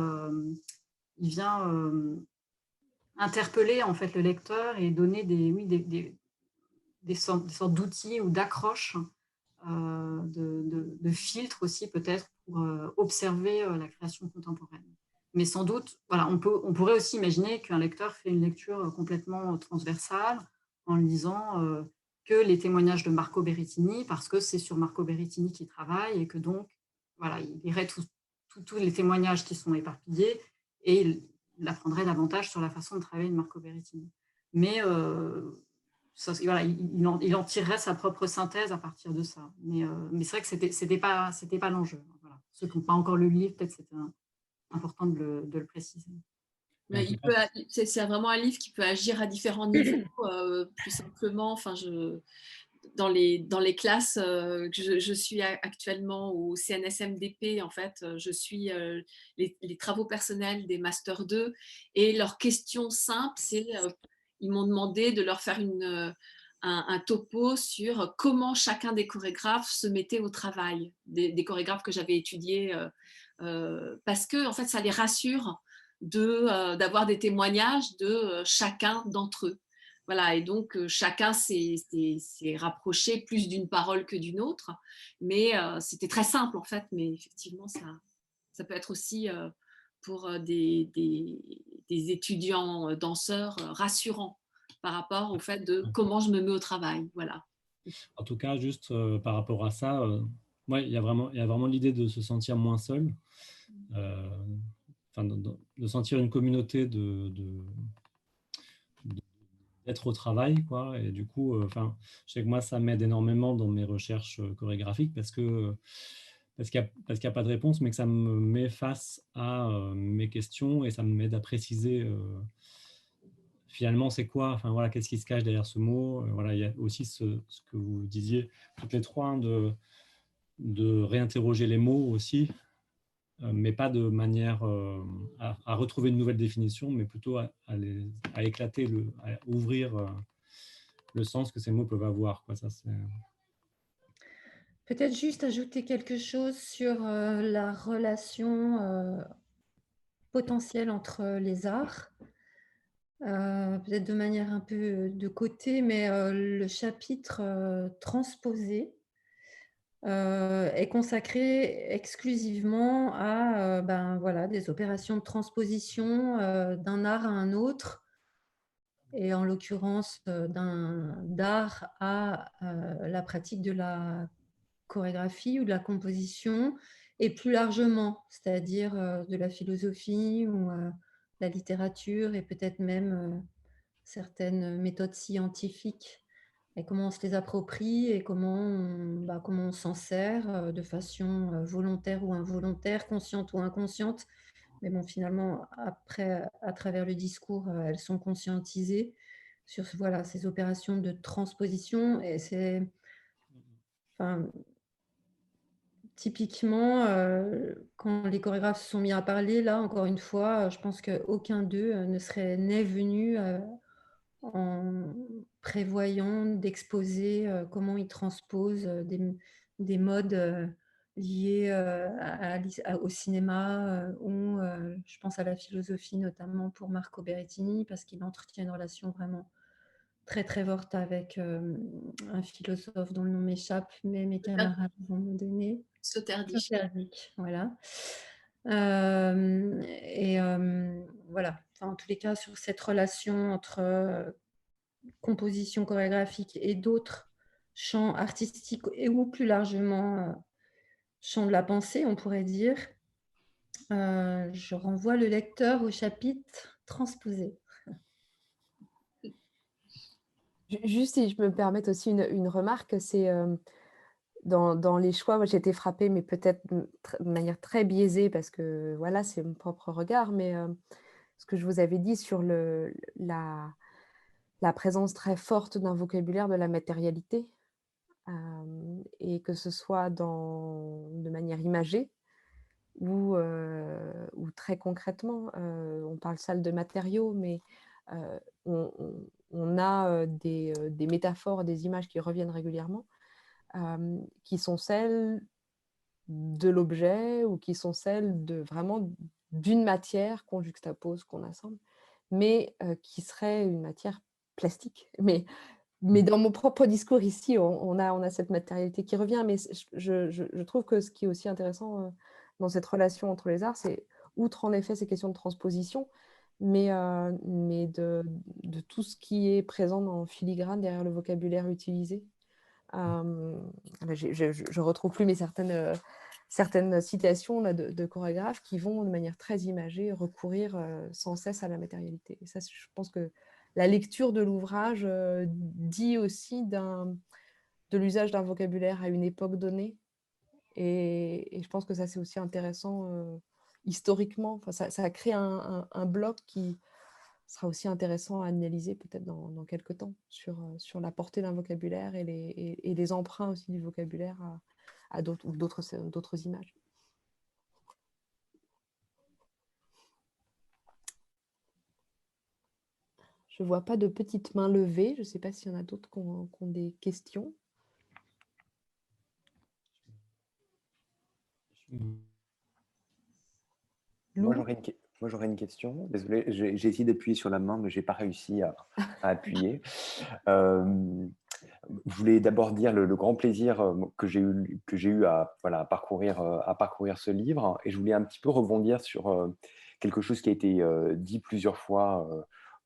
vient interpeller en fait le lecteur et donner des sortes d'outils ou d'accroches, de filtres aussi peut-être pour observer la création contemporaine. Mais sans doute, voilà, on pourrait aussi imaginer qu'un lecteur fait une lecture complètement transversale en lisant que les témoignages de Marco Berrettini, parce que c'est sur Marco Berrettini qu'il travaille et que donc, voilà, il lirait tous les témoignages qui sont éparpillés et il apprendrait davantage sur la façon de travailler de Marco Berrettini. Mais voilà, il en tirerait sa propre synthèse à partir de ça. Mais c'est vrai que c'était pas l'enjeu. Voilà. Ceux qui n'ont pas encore lu le livre, peut-être c'était important de le préciser. C'est vraiment un livre qui peut agir à différents niveaux, plus simplement. Enfin, dans les classes, je suis actuellement au CNSMDP, en fait, je suis les travaux personnels des Master 2 et leur question simple, c'est ils m'ont demandé de leur faire un topo sur comment chacun des chorégraphes se mettait au travail, des chorégraphes que j'avais étudiés, parce que en fait, ça les rassure d'avoir des témoignages de chacun d'entre eux. Voilà, et donc chacun s'est rapproché plus d'une parole que d'une autre, mais c'était très simple en fait, mais effectivement, ça peut être aussi pour des étudiants danseurs rassurant par rapport au fait de comment je me mets au travail. Voilà. En tout cas, juste par rapport à ça, il y a vraiment l'idée de se sentir moins seul, de sentir une communauté d'être au travail, quoi. Et du coup, je sais que moi, ça m'aide énormément dans mes recherches chorégraphiques parce qu'il n'y a pas de réponse, mais que ça me met face à mes questions et ça me m'aide à préciser finalement c'est quoi, enfin voilà, qu'est-ce qui se cache derrière ce mot. Voilà, il y a aussi ce que vous disiez toutes les trois, hein, de réinterroger les mots aussi, mais pas de manière à retrouver une nouvelle définition, mais plutôt à éclater, à ouvrir le sens que ces mots peuvent avoir, quoi. Ça, Peut-être juste ajouter quelque chose sur la relation potentielle entre les arts, peut-être de manière un peu de côté, mais le chapitre transposé est consacré exclusivement à voilà, des opérations de transposition d'un art à un autre, et en l'occurrence d'art à la pratique de la chorégraphie ou de la composition, et plus largement, c'est-à-dire de la philosophie ou la littérature et peut-être même certaines méthodes scientifiques, et comment on se les approprie et comment on s'en sert de façon volontaire ou involontaire, consciente ou inconsciente. Mais bon, finalement, après, à travers le discours, elles sont conscientisées sur voilà, ces opérations de transposition. Et c'est, enfin, typiquement, quand les chorégraphes se sont mis à parler, là, encore une fois, je pense qu'aucun d'eux n'est venu en prévoyant d'exposer comment ils transposent des modes liés au cinéma ou je pense à la philosophie, notamment pour Marco Berrettini, parce qu'il entretient une relation vraiment très très forte avec un philosophe dont le nom m'échappe, mais mes camarades vont me donner. Sloterdijk. Sloterdijk, voilà. Voilà, enfin, en tous les cas, sur cette relation entre composition chorégraphique et d'autres champs artistiques, ou plus largement champs de la pensée, on pourrait dire, je renvoie le lecteur au chapitre transposé. Juste si je me permets aussi une remarque, c'est dans les choix, moi j'ai été frappée, mais peut-être de manière très biaisée, parce que voilà, c'est mon propre regard, mais ce que je vous avais dit sur la présence très forte d'un vocabulaire de la matérialité, et que ce soit de manière imagée ou très concrètement. On parle salle de matériaux, mais on a des métaphores, des images qui reviennent régulièrement, qui sont celles de l'objet ou qui sont celles vraiment d'une matière qu'on juxtapose, qu'on assemble, mais qui serait une matière plastique. Mais dans mon propre discours ici, on a cette matérialité qui revient, mais je trouve que ce qui est aussi intéressant dans cette relation entre les arts, c'est, outre en effet ces questions de transposition, mais de tout ce qui est présent en filigrane derrière le vocabulaire utilisé. Là, je retrouve plus, mais certaines citations là, de chorégraphes qui vont de manière très imagée recourir sans cesse à la matérialité. Et ça, je pense que la lecture de l'ouvrage dit aussi de l'usage d'un vocabulaire à une époque donnée. Et je pense que ça, c'est aussi intéressant historiquement. Enfin, ça crée un bloc qui sera aussi intéressant à analyser peut-être dans quelques temps sur la portée d'un vocabulaire et les emprunts aussi du vocabulaire à d'autres images. Je ne vois pas de petites mains levées. Je ne sais pas s'il y en a d'autres qui ont des questions. Moi, j'aurais une question. Désolé, j'ai essayé d'appuyer sur la main, mais je n'ai pas réussi à appuyer. Je voulais d'abord dire le grand plaisir que j'ai eu à parcourir ce livre. Et je voulais un petit peu rebondir sur quelque chose qui a été dit plusieurs fois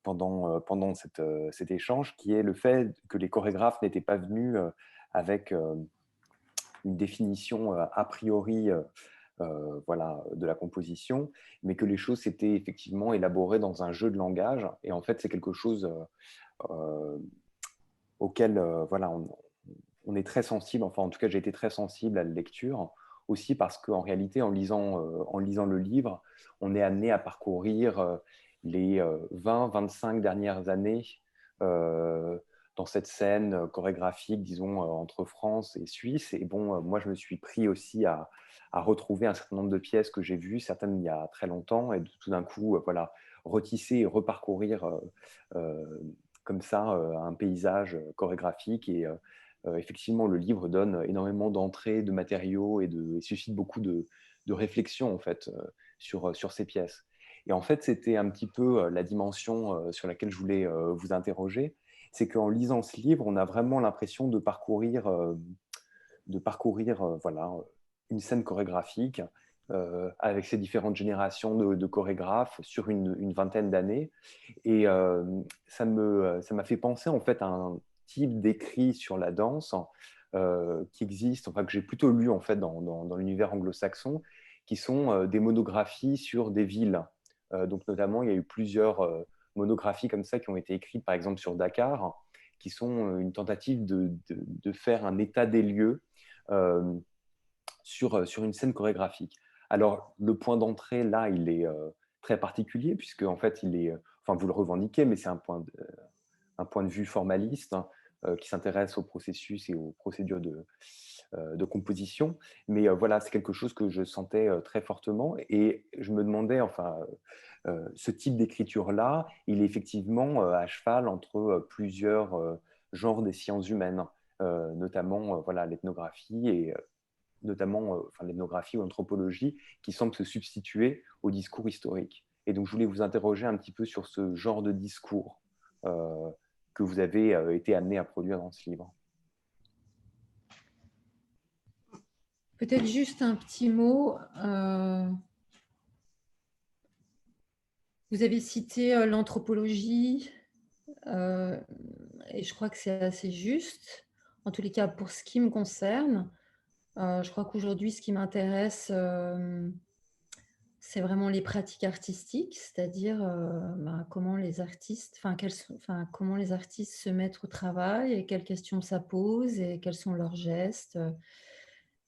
pendant cet échange, qui est le fait que les chorégraphes n'étaient pas venus avec une définition a priori de la composition, mais que les choses s'étaient effectivement élaborées dans un jeu de langage. Et en fait, c'est quelque chose auquel on est très sensible. Enfin, en tout cas, j'ai été très sensible à la lecture, aussi parce qu'en réalité, en lisant le livre, on est amené à parcourir les 20-25 dernières années dans cette scène chorégraphique, disons, entre France et Suisse. Et bon, moi, je me suis pris aussi à retrouver un certain nombre de pièces que j'ai vues, certaines il y a très longtemps, et tout d'un coup, retisser et reparcourir comme ça un paysage chorégraphique. Et effectivement, le livre donne énormément d'entrées, de matériaux et suscite beaucoup de réflexions en fait, sur ces pièces. Et en fait, c'était un petit peu la dimension sur laquelle je voulais vous interroger. C'est qu'en lisant ce livre, on a vraiment l'impression de parcourir une scène chorégraphique avec ces différentes générations de chorégraphes sur une vingtaine d'années. Et ça m'a fait penser en fait à un type d'écrit sur la danse qui existe, enfin que j'ai plutôt lu en fait dans l'univers anglo-saxon, qui sont des monographies sur des villes. Donc notamment, il y a eu plusieurs monographies comme ça qui ont été écrites, par exemple sur Dakar, qui sont une tentative de faire un état des lieux sur une scène chorégraphique. Alors, le point d'entrée, là, il est très particulier, puisque, en fait, vous le revendiquez, mais c'est un point de vue formaliste qui s'intéresse au processus et aux procédures de composition. Mais voilà, c'est quelque chose que je sentais très fortement. Et je me demandais, ce type d'écriture-là, il est effectivement à cheval entre plusieurs genres des sciences humaines, notamment l'ethnographie et notamment l'ethnographie ou l'anthropologie, qui semblent se substituer au discours historique. Et donc, je voulais vous interroger un petit peu sur ce genre de discours que vous avez été amené à produire dans ce livre. Peut-être juste un petit mot. Vous avez cité l'anthropologie, et je crois que c'est assez juste. En tous les cas, pour ce qui me concerne, je crois qu'aujourd'hui, ce qui m'intéresse, c'est vraiment les pratiques artistiques, c'est-à-dire comment les artistes, comment les artistes se mettent au travail et quelles questions ça pose et quels sont leurs gestes,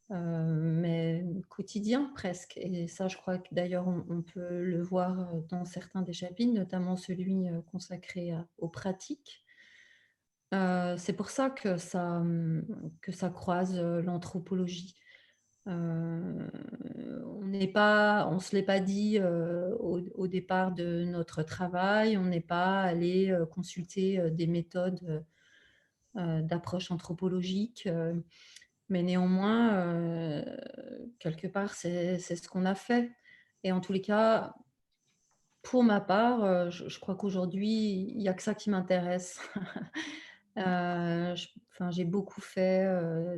mais quotidiens presque. Et ça, je crois que d'ailleurs, on peut le voir dans certains des chapitres, notamment celui consacré aux pratiques. C'est pour ça que ça croise l'anthropologie. On ne se l'est pas dit au départ de notre travail, on n'est pas allé consulter des méthodes d'approche anthropologique, mais néanmoins, quelque part, c'est ce qu'on a fait. Et en tous les cas, pour ma part, je crois qu'aujourd'hui, il n'y a que ça qui m'intéresse. Enfin, j'ai beaucoup fait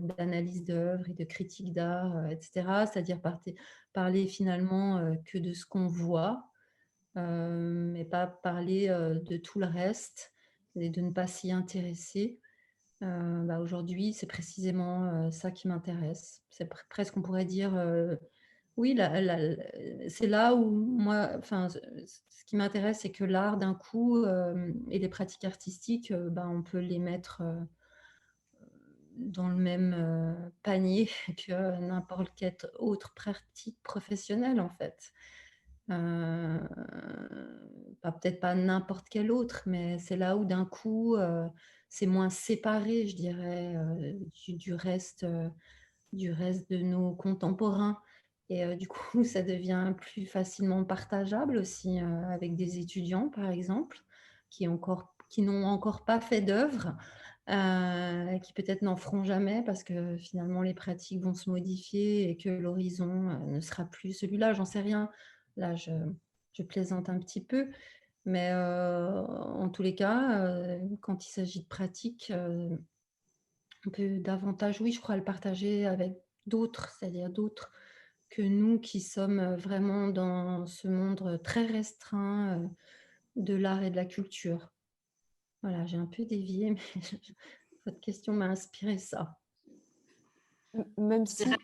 d'analyse d'œuvres et de critique d'art, etc. C'est-à-dire parler finalement que de ce qu'on voit, mais pas parler de tout le reste et de ne pas s'y intéresser. Aujourd'hui, c'est précisément ça qui m'intéresse. C'est presque, on pourrait dire, oui, c'est là où moi, enfin, ce qui m'intéresse, c'est que l'art, d'un coup, et les pratiques artistiques, on peut les mettre dans le même panier que n'importe quelle autre pratique professionnelle, en fait. Peut-être pas n'importe quelle autre, mais c'est là où d'un coup, c'est moins séparé, je dirais, du reste de nos contemporains. Et du coup, ça devient plus facilement partageable aussi avec des étudiants, par exemple, qui n'ont encore pas fait d'œuvre, qui peut-être n'en feront jamais parce que finalement les pratiques vont se modifier et que l'horizon ne sera plus celui-là, j'en sais rien. Là, je plaisante un petit peu, mais en tous les cas, quand il s'agit de pratiques, on peut davantage, oui, je crois, le partager avec d'autres, c'est-à-dire d'autres que nous qui sommes vraiment dans ce monde très restreint de l'art et de la culture. Voilà, j'ai un peu dévié, mais votre question m'a inspiré ça. Même Je si... dirais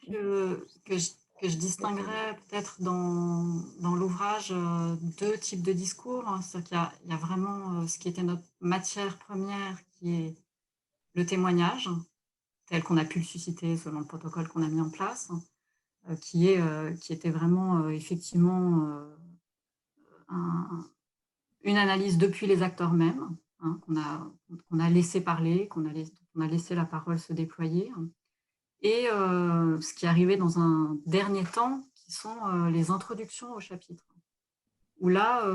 que je distinguerais peut-être dans l'ouvrage deux types de discours. C'est-à-dire qu'il y a vraiment ce qui était notre matière première, qui est le témoignage, tel qu'on a pu le susciter selon le protocole qu'on a mis en place, qui était vraiment effectivement une analyse depuis les acteurs mêmes, qu'on a laissé parler, qu'on a laissé la parole se déployer. Et ce qui est arrivé dans un dernier temps, qui sont les introductions au chapitre, où là,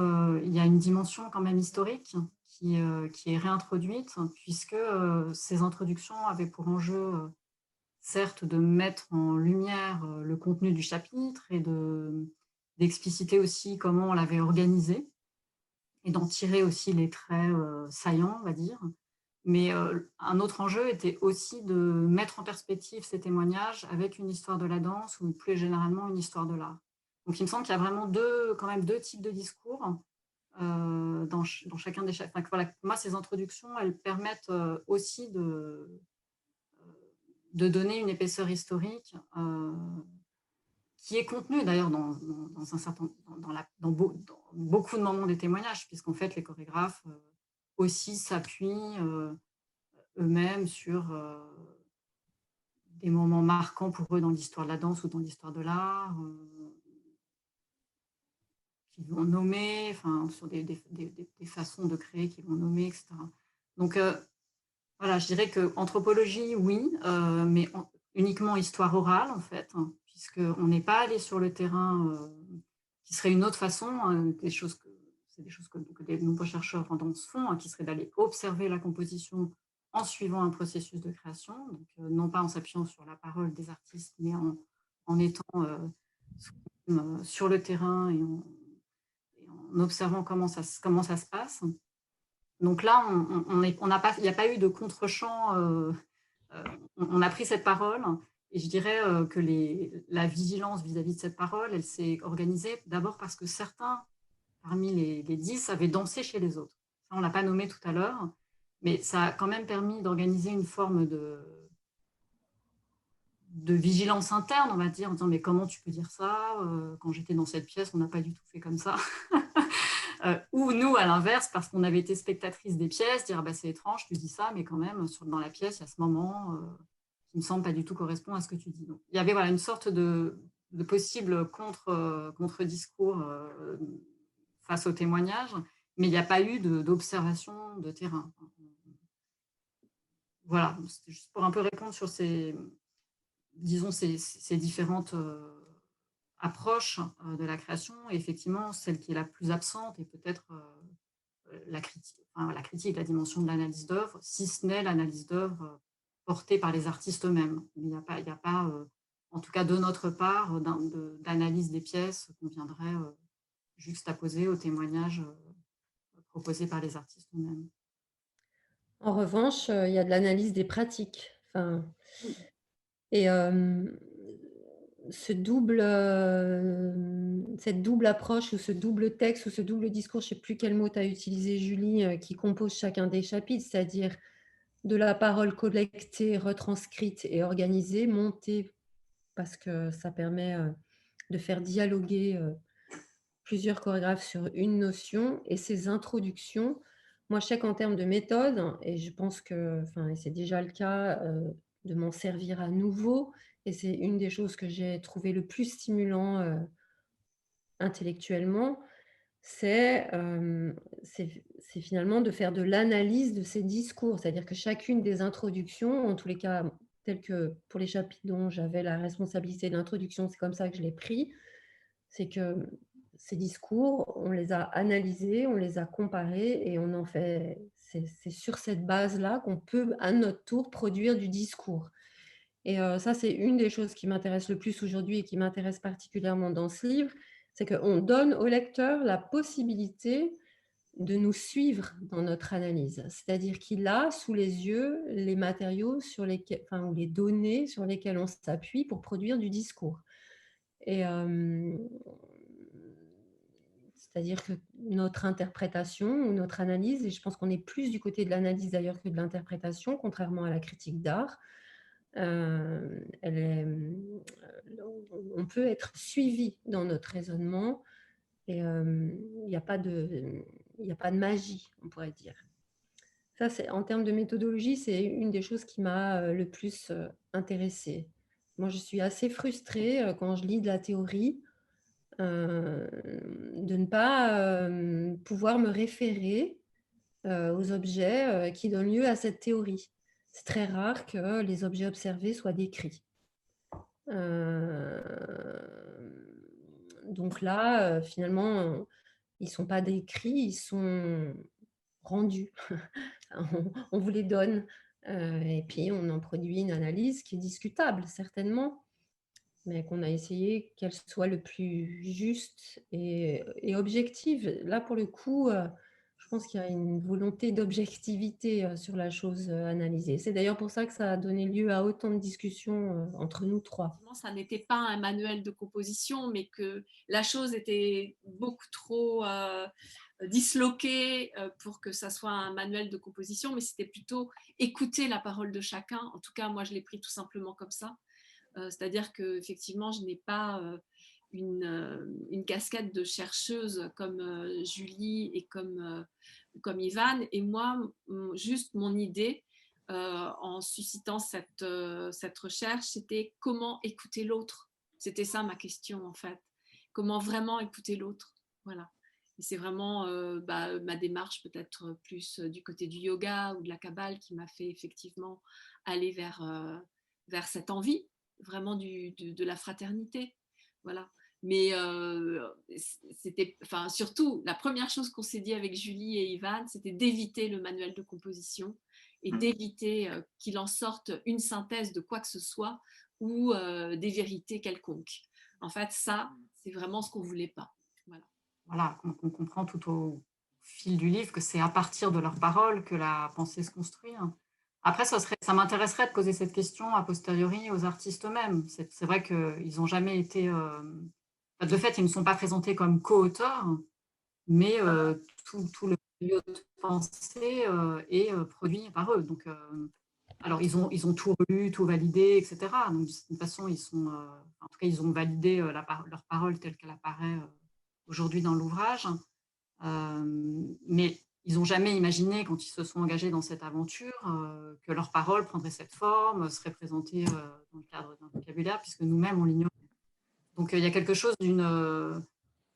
il y a une dimension quand même historique qui est réintroduite, puisque ces introductions avaient pour enjeu, certes, de mettre en lumière le contenu du chapitre et d'expliciter aussi comment on l'avait organisé, et d'en tirer aussi les traits saillants, on va dire. Mais un autre enjeu était aussi de mettre en perspective ces témoignages avec une histoire de la danse ou plus généralement une histoire de l'art. Donc il me semble qu'il y a vraiment quand même deux types de discours dans chacun des chapitres. Enfin, voilà, pour moi, ces introductions, elles permettent aussi de donner une épaisseur historique qui est contenue d'ailleurs dans beaucoup de moments des témoignages, puisqu'en fait, les chorégraphes aussi s'appuient eux-mêmes sur des moments marquants pour eux dans l'histoire de la danse ou dans l'histoire de l'art, qu'ils vont nommer, enfin, sur des façons de créer qu'ils vont nommer, etc. Donc, voilà, je dirais que anthropologie, oui, mais uniquement histoire orale, en fait, hein, puisqu'on n'est pas allé sur le terrain, qui serait une autre façon, hein, c'est des choses que de nombreux chercheurs en danse font, hein, qui serait d'aller observer la composition en suivant un processus de création, donc non pas en s'appuyant sur la parole des artistes, mais en étant sur le terrain et en observant comment ça se passe. Donc là, il n'y a pas eu de contre-champ. On a pris cette parole et je dirais que la vigilance vis-à-vis de cette parole, elle s'est organisée d'abord parce que certains, parmi les 10, avaient dansé chez les autres. Ça, on ne l'a pas nommé tout à l'heure, mais ça a quand même permis d'organiser une forme de vigilance interne, on va dire, en disant mais comment tu peux dire ça, quand j'étais dans cette pièce, on n'a pas du tout fait comme ça. Ou nous, à l'inverse, parce qu'on avait été spectatrice des pièces, dire c'est étrange, tu dis ça, mais quand même, dans la pièce, il y a ce moment qui me semble pas du tout correspond à ce que tu dis. Donc, il y avait une sorte de possible contre-discours face au témoignage, mais il n'y a pas eu d'observation de terrain. voilà, c'était juste pour un peu répondre sur ces différentes approches de la création. Et effectivement, celle qui est la plus absente est peut-être la critique, la dimension de l'analyse d'œuvre, si ce n'est l'analyse d'œuvre portée par les artistes eux-mêmes. Il n'y a pas en tout cas de notre part, d'analyse des pièces qu'on viendrait juxtaposer aux témoignages proposés par les artistes eux-mêmes. En revanche, il y a de l'analyse des pratiques. Enfin, et cette double approche ou ce double texte ou ce double discours, je ne sais plus quel mot tu as utilisé, Julie, qui compose chacun des chapitres, c'est-à-dire de la parole collectée, retranscrite et organisée, montée, parce que ça permet de faire dialoguer plusieurs chorégraphes sur une notion, et ces introductions. Moi, je sais qu'en termes de méthode, et je pense que, et c'est déjà le cas, de m'en servir à nouveau, et c'est une des choses que j'ai trouvé le plus stimulant intellectuellement, c'est finalement de faire de l'analyse de ces discours. C'est-à-dire que chacune des introductions, en tous les cas, telles que pour les chapitres dont j'avais la responsabilité de l'introduction, c'est comme ça que je l'ai pris, c'est que ces discours, on les a analysés, on les a comparés et on en fait. C'est sur cette base-là qu'on peut, à notre tour, produire du discours. Et ça, c'est une des choses qui m'intéresse le plus aujourd'hui et qui m'intéresse particulièrement dans ce livre, c'est qu'on donne au lecteur la possibilité de nous suivre dans notre analyse. C'est-à-dire qu'il a sous les yeux les matériaux sur lesquels, ou les données sur lesquelles on s'appuie pour produire du discours. Et c'est-à-dire que notre interprétation ou notre analyse, et je pense qu'on est plus du côté de l'analyse d'ailleurs que de l'interprétation, contrairement à la critique d'art, on peut être suivi dans notre raisonnement et il n'y a pas de magie, on pourrait dire. Ça, c'est, en termes de méthodologie, c'est une des choses qui m'a le plus intéressée. Moi, je suis assez frustrée quand je lis de la théorie de ne pas pouvoir me référer aux objets qui donnent lieu à cette théorie. C'est très rare que les objets observés soient décrits. Donc là, finalement, ils ne sont pas décrits, ils sont rendus. On vous les donne. Et puis, on en produit une analyse qui est discutable, certainement, mais qu'on a essayé qu'elle soit le plus juste et objective. Là, pour le coup, je pense qu'il y a une volonté d'objectivité sur la chose analysée. C'est d'ailleurs pour ça que ça a donné lieu à autant de discussions entre nous trois. Ça n'était pas un manuel de composition, mais que la chose était beaucoup trop disloquée pour que ça soit un manuel de composition, mais c'était plutôt écouter la parole de chacun. En tout cas, moi, je l'ai pris tout simplement comme ça. C'est-à-dire qu'effectivement, je n'ai pas une casquette de chercheuse comme Julie et comme Ivan. Et moi, juste mon idée, en suscitant cette recherche, c'était comment écouter l'autre. C'était ça ma question, en fait. Comment vraiment écouter l'autre. Voilà. Et c'est vraiment ma démarche peut-être plus du côté du yoga ou de la Kabbale qui m'a fait effectivement aller vers cette envie vraiment de la fraternité. Voilà. Mais c'était, surtout, la première chose qu'on s'est dit avec Julie et Ivan, c'était d'éviter le manuel de composition et d'éviter qu'il en sorte une synthèse de quoi que ce soit ou des vérités quelconques. En fait, ça, c'est vraiment ce qu'on ne voulait pas. Voilà, on comprend tout au fil du livre que c'est à partir de leurs paroles que la pensée se construit. Après, ça m'intéresserait de poser cette question a posteriori aux artistes eux-mêmes. C'est vrai qu'ils n'ont jamais été... de fait, ils ne sont pas présentés comme co-auteurs, mais tout le milieu de pensée est produit par eux. Donc, alors, ils ont tout relu, tout validé, etc. Donc, de toute façon, en tout cas, ils ont validé leur parole telle qu'elle apparaît aujourd'hui dans l'ouvrage. Mais ils n'ont jamais imaginé, quand ils se sont engagés dans cette aventure, que leur parole prendrait cette forme, serait présentée dans le cadre d'un vocabulaire, puisque nous-mêmes, on l'ignorait. Donc, il y a quelque chose d'une...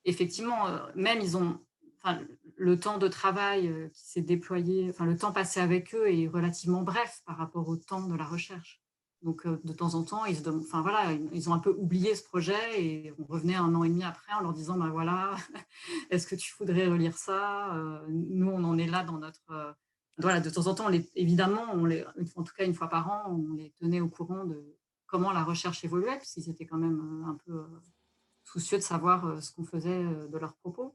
effectivement, même ils ont enfin, le temps de travail qui s'est déployé, enfin, le temps passé avec eux est relativement bref par rapport au temps de la recherche. Donc, de temps en temps, enfin, voilà, ils ont un peu oublié ce projet et on revenait 1 an et demi après en leur disant, ben voilà, est-ce que tu voudrais relire ça? Nous, on en est là dans notre... voilà, de temps en temps, évidemment, en tout cas 1 fois par an, on les tenait au courant de comment la recherche évoluait, puisqu'ils étaient quand même un peu soucieux de savoir ce qu'on faisait de leurs propos.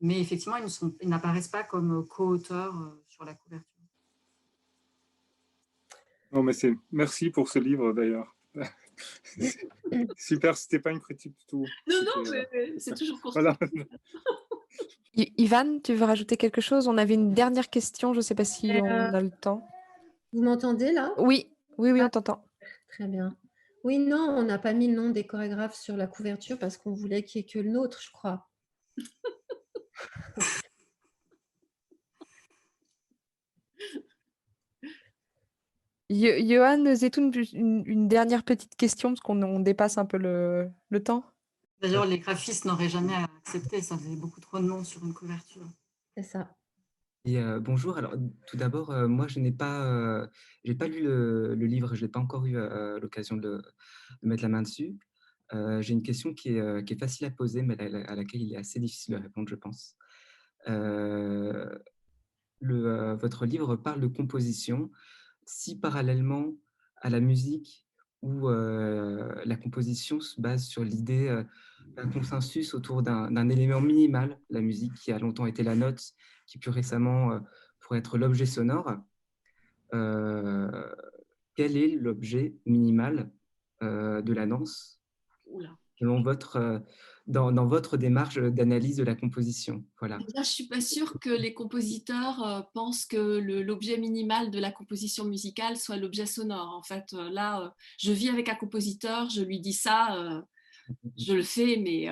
Mais effectivement, ils n'apparaissent pas comme co-auteurs sur la couverture. Non, mais merci pour ce livre d'ailleurs. Super, c'était pas une critique du tout. Non, mais c'est toujours voilà. Ivan, tu veux rajouter quelque chose? On avait une dernière question, je ne sais pas si on a le temps. Vous m'entendez là? Oui, on t'entend. Très bien. Oui, non, on n'a pas mis le nom des chorégraphes sur la couverture parce qu'on voulait qu'il n'y ait que le nôtre, je crois. Johan, Zetoun, une dernière petite question parce qu'on dépasse un peu le temps. D'ailleurs, les graphistes n'auraient jamais accepté, ça faisait beaucoup trop de noms sur une couverture. C'est ça. Et bonjour, alors tout d'abord, moi je n'ai pas, j'ai pas lu le livre, je n'ai pas encore eu l'occasion de mettre la main dessus. J'ai une question qui est facile à poser, mais à laquelle il est assez difficile de répondre, je pense. Votre livre parle de composition. Si parallèlement à la musique où la composition se base sur l'idée d'un consensus autour d'un élément minimal, la musique qui a longtemps été la note, qui plus récemment pourrait être l'objet sonore, quel est l'objet minimal de la danse selon dans votre démarche d'analyse de la composition? Voilà. Déjà, je ne suis pas sûre que les compositeurs pensent que l'objet minimal de la composition musicale soit l'objet sonore. En fait, là, je vis avec un compositeur, je lui dis ça, je le fais, mais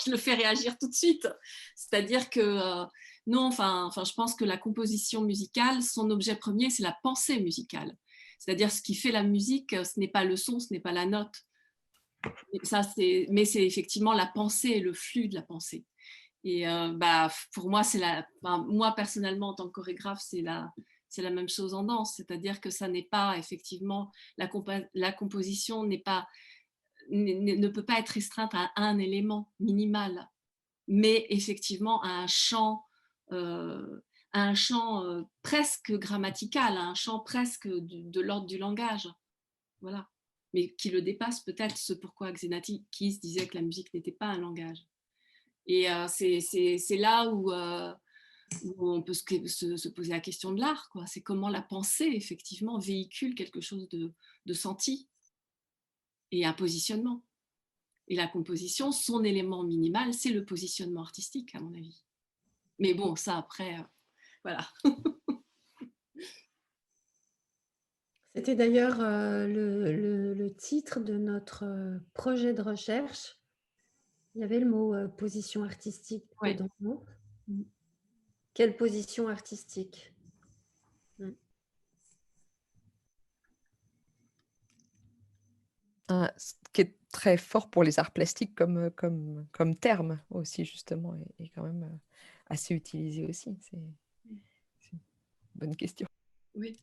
je le fais réagir tout de suite. C'est-à-dire que non, enfin, je pense que la composition musicale, son objet premier, c'est la pensée musicale. C'est-à-dire ce qui fait la musique, ce n'est pas le son, ce n'est pas la note. Mais c'est effectivement la pensée, le flux de la pensée. Et pour moi, moi personnellement, en tant que chorégraphe, c'est la même chose en danse. C'est-à-dire que ça n'est pas effectivement, la composition ne peut pas être restreinte à un élément minimal, mais effectivement à un champ presque grammatical, à un champ presque de l'ordre du langage. Voilà. Mais qui le dépasse peut-être, ce pourquoi Xenakis disait que la musique n'était pas un langage. Et c'est là où on peut se poser la question de l'art, quoi. C'est comment la pensée, effectivement, véhicule quelque chose de senti et un positionnement. Et la composition, son élément minimal, c'est le positionnement artistique, à mon avis. Mais bon, ça, après, voilà. C'était d'ailleurs le titre de notre projet de recherche. Il y avait le mot position artistique dedans. Quelle position artistique? Ce qui est très fort pour les arts plastiques comme terme aussi, justement, et quand même assez utilisé aussi. C'est une bonne question. Oui.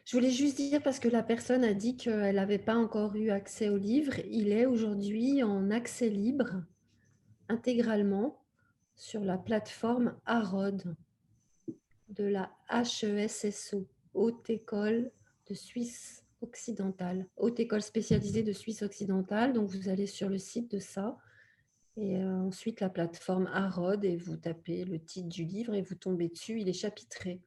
Je voulais juste dire, parce que la personne a dit qu'elle n'avait pas encore eu accès au livre, il est aujourd'hui en accès libre, intégralement, sur la plateforme Harod de la HESSO, Haute École de Suisse occidentale, Haute École spécialisée de Suisse occidentale. Donc, vous allez sur le site de ça, et ensuite la plateforme Harod, et vous tapez le titre du livre et vous tombez dessus, il est chapitré.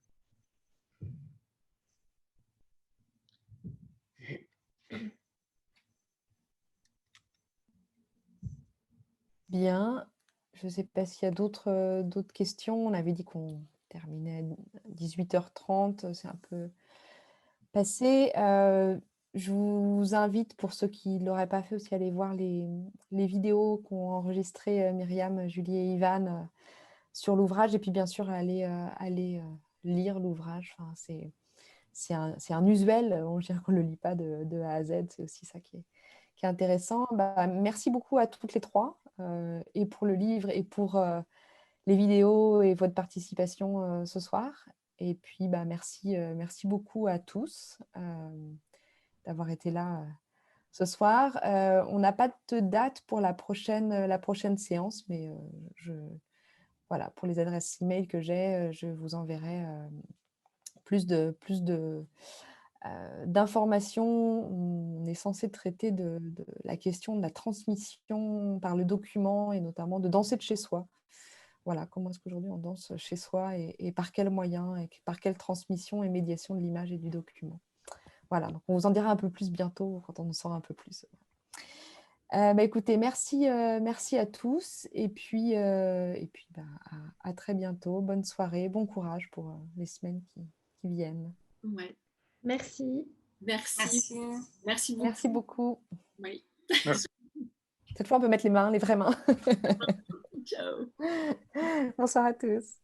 Bien, je ne sais pas s'il y a d'autres questions. On avait dit qu'on terminait à 18h30, c'est un peu passé. Je vous invite, pour ceux qui ne l'auraient pas fait, aussi à aller voir les vidéos qu'ont enregistrées Myriam, Julie et Ivan sur l'ouvrage, et puis bien sûr aller lire l'ouvrage. Enfin, c'est un usuel, on dirait qu'on ne le lit pas de A à Z, c'est aussi ça qui est intéressant. Merci beaucoup à toutes les trois, et pour le livre et pour les vidéos et votre participation ce soir. Et puis, merci beaucoup à tous d'avoir été là ce soir. On n'a pas de date pour la prochaine séance, mais voilà, pour les adresses email que j'ai, je vous enverrai plus d'informations. On est censé traiter de la question de la transmission par le document et notamment de danser de chez soi. Voilà, comment est-ce qu'aujourd'hui on danse chez soi et par quels moyens et par quelle transmission et médiation de l'image et du document. Voilà, donc on vous en dira un peu plus bientôt quand on en saura un peu plus. Écoutez, merci à tous et puis à très bientôt. Bonne soirée, bon courage pour les semaines qui viennent. Ouais. Merci. Merci. Merci beaucoup. Merci beaucoup. Oui. Cette fois, on peut mettre les vraies mains. Ciao. Bonsoir à tous.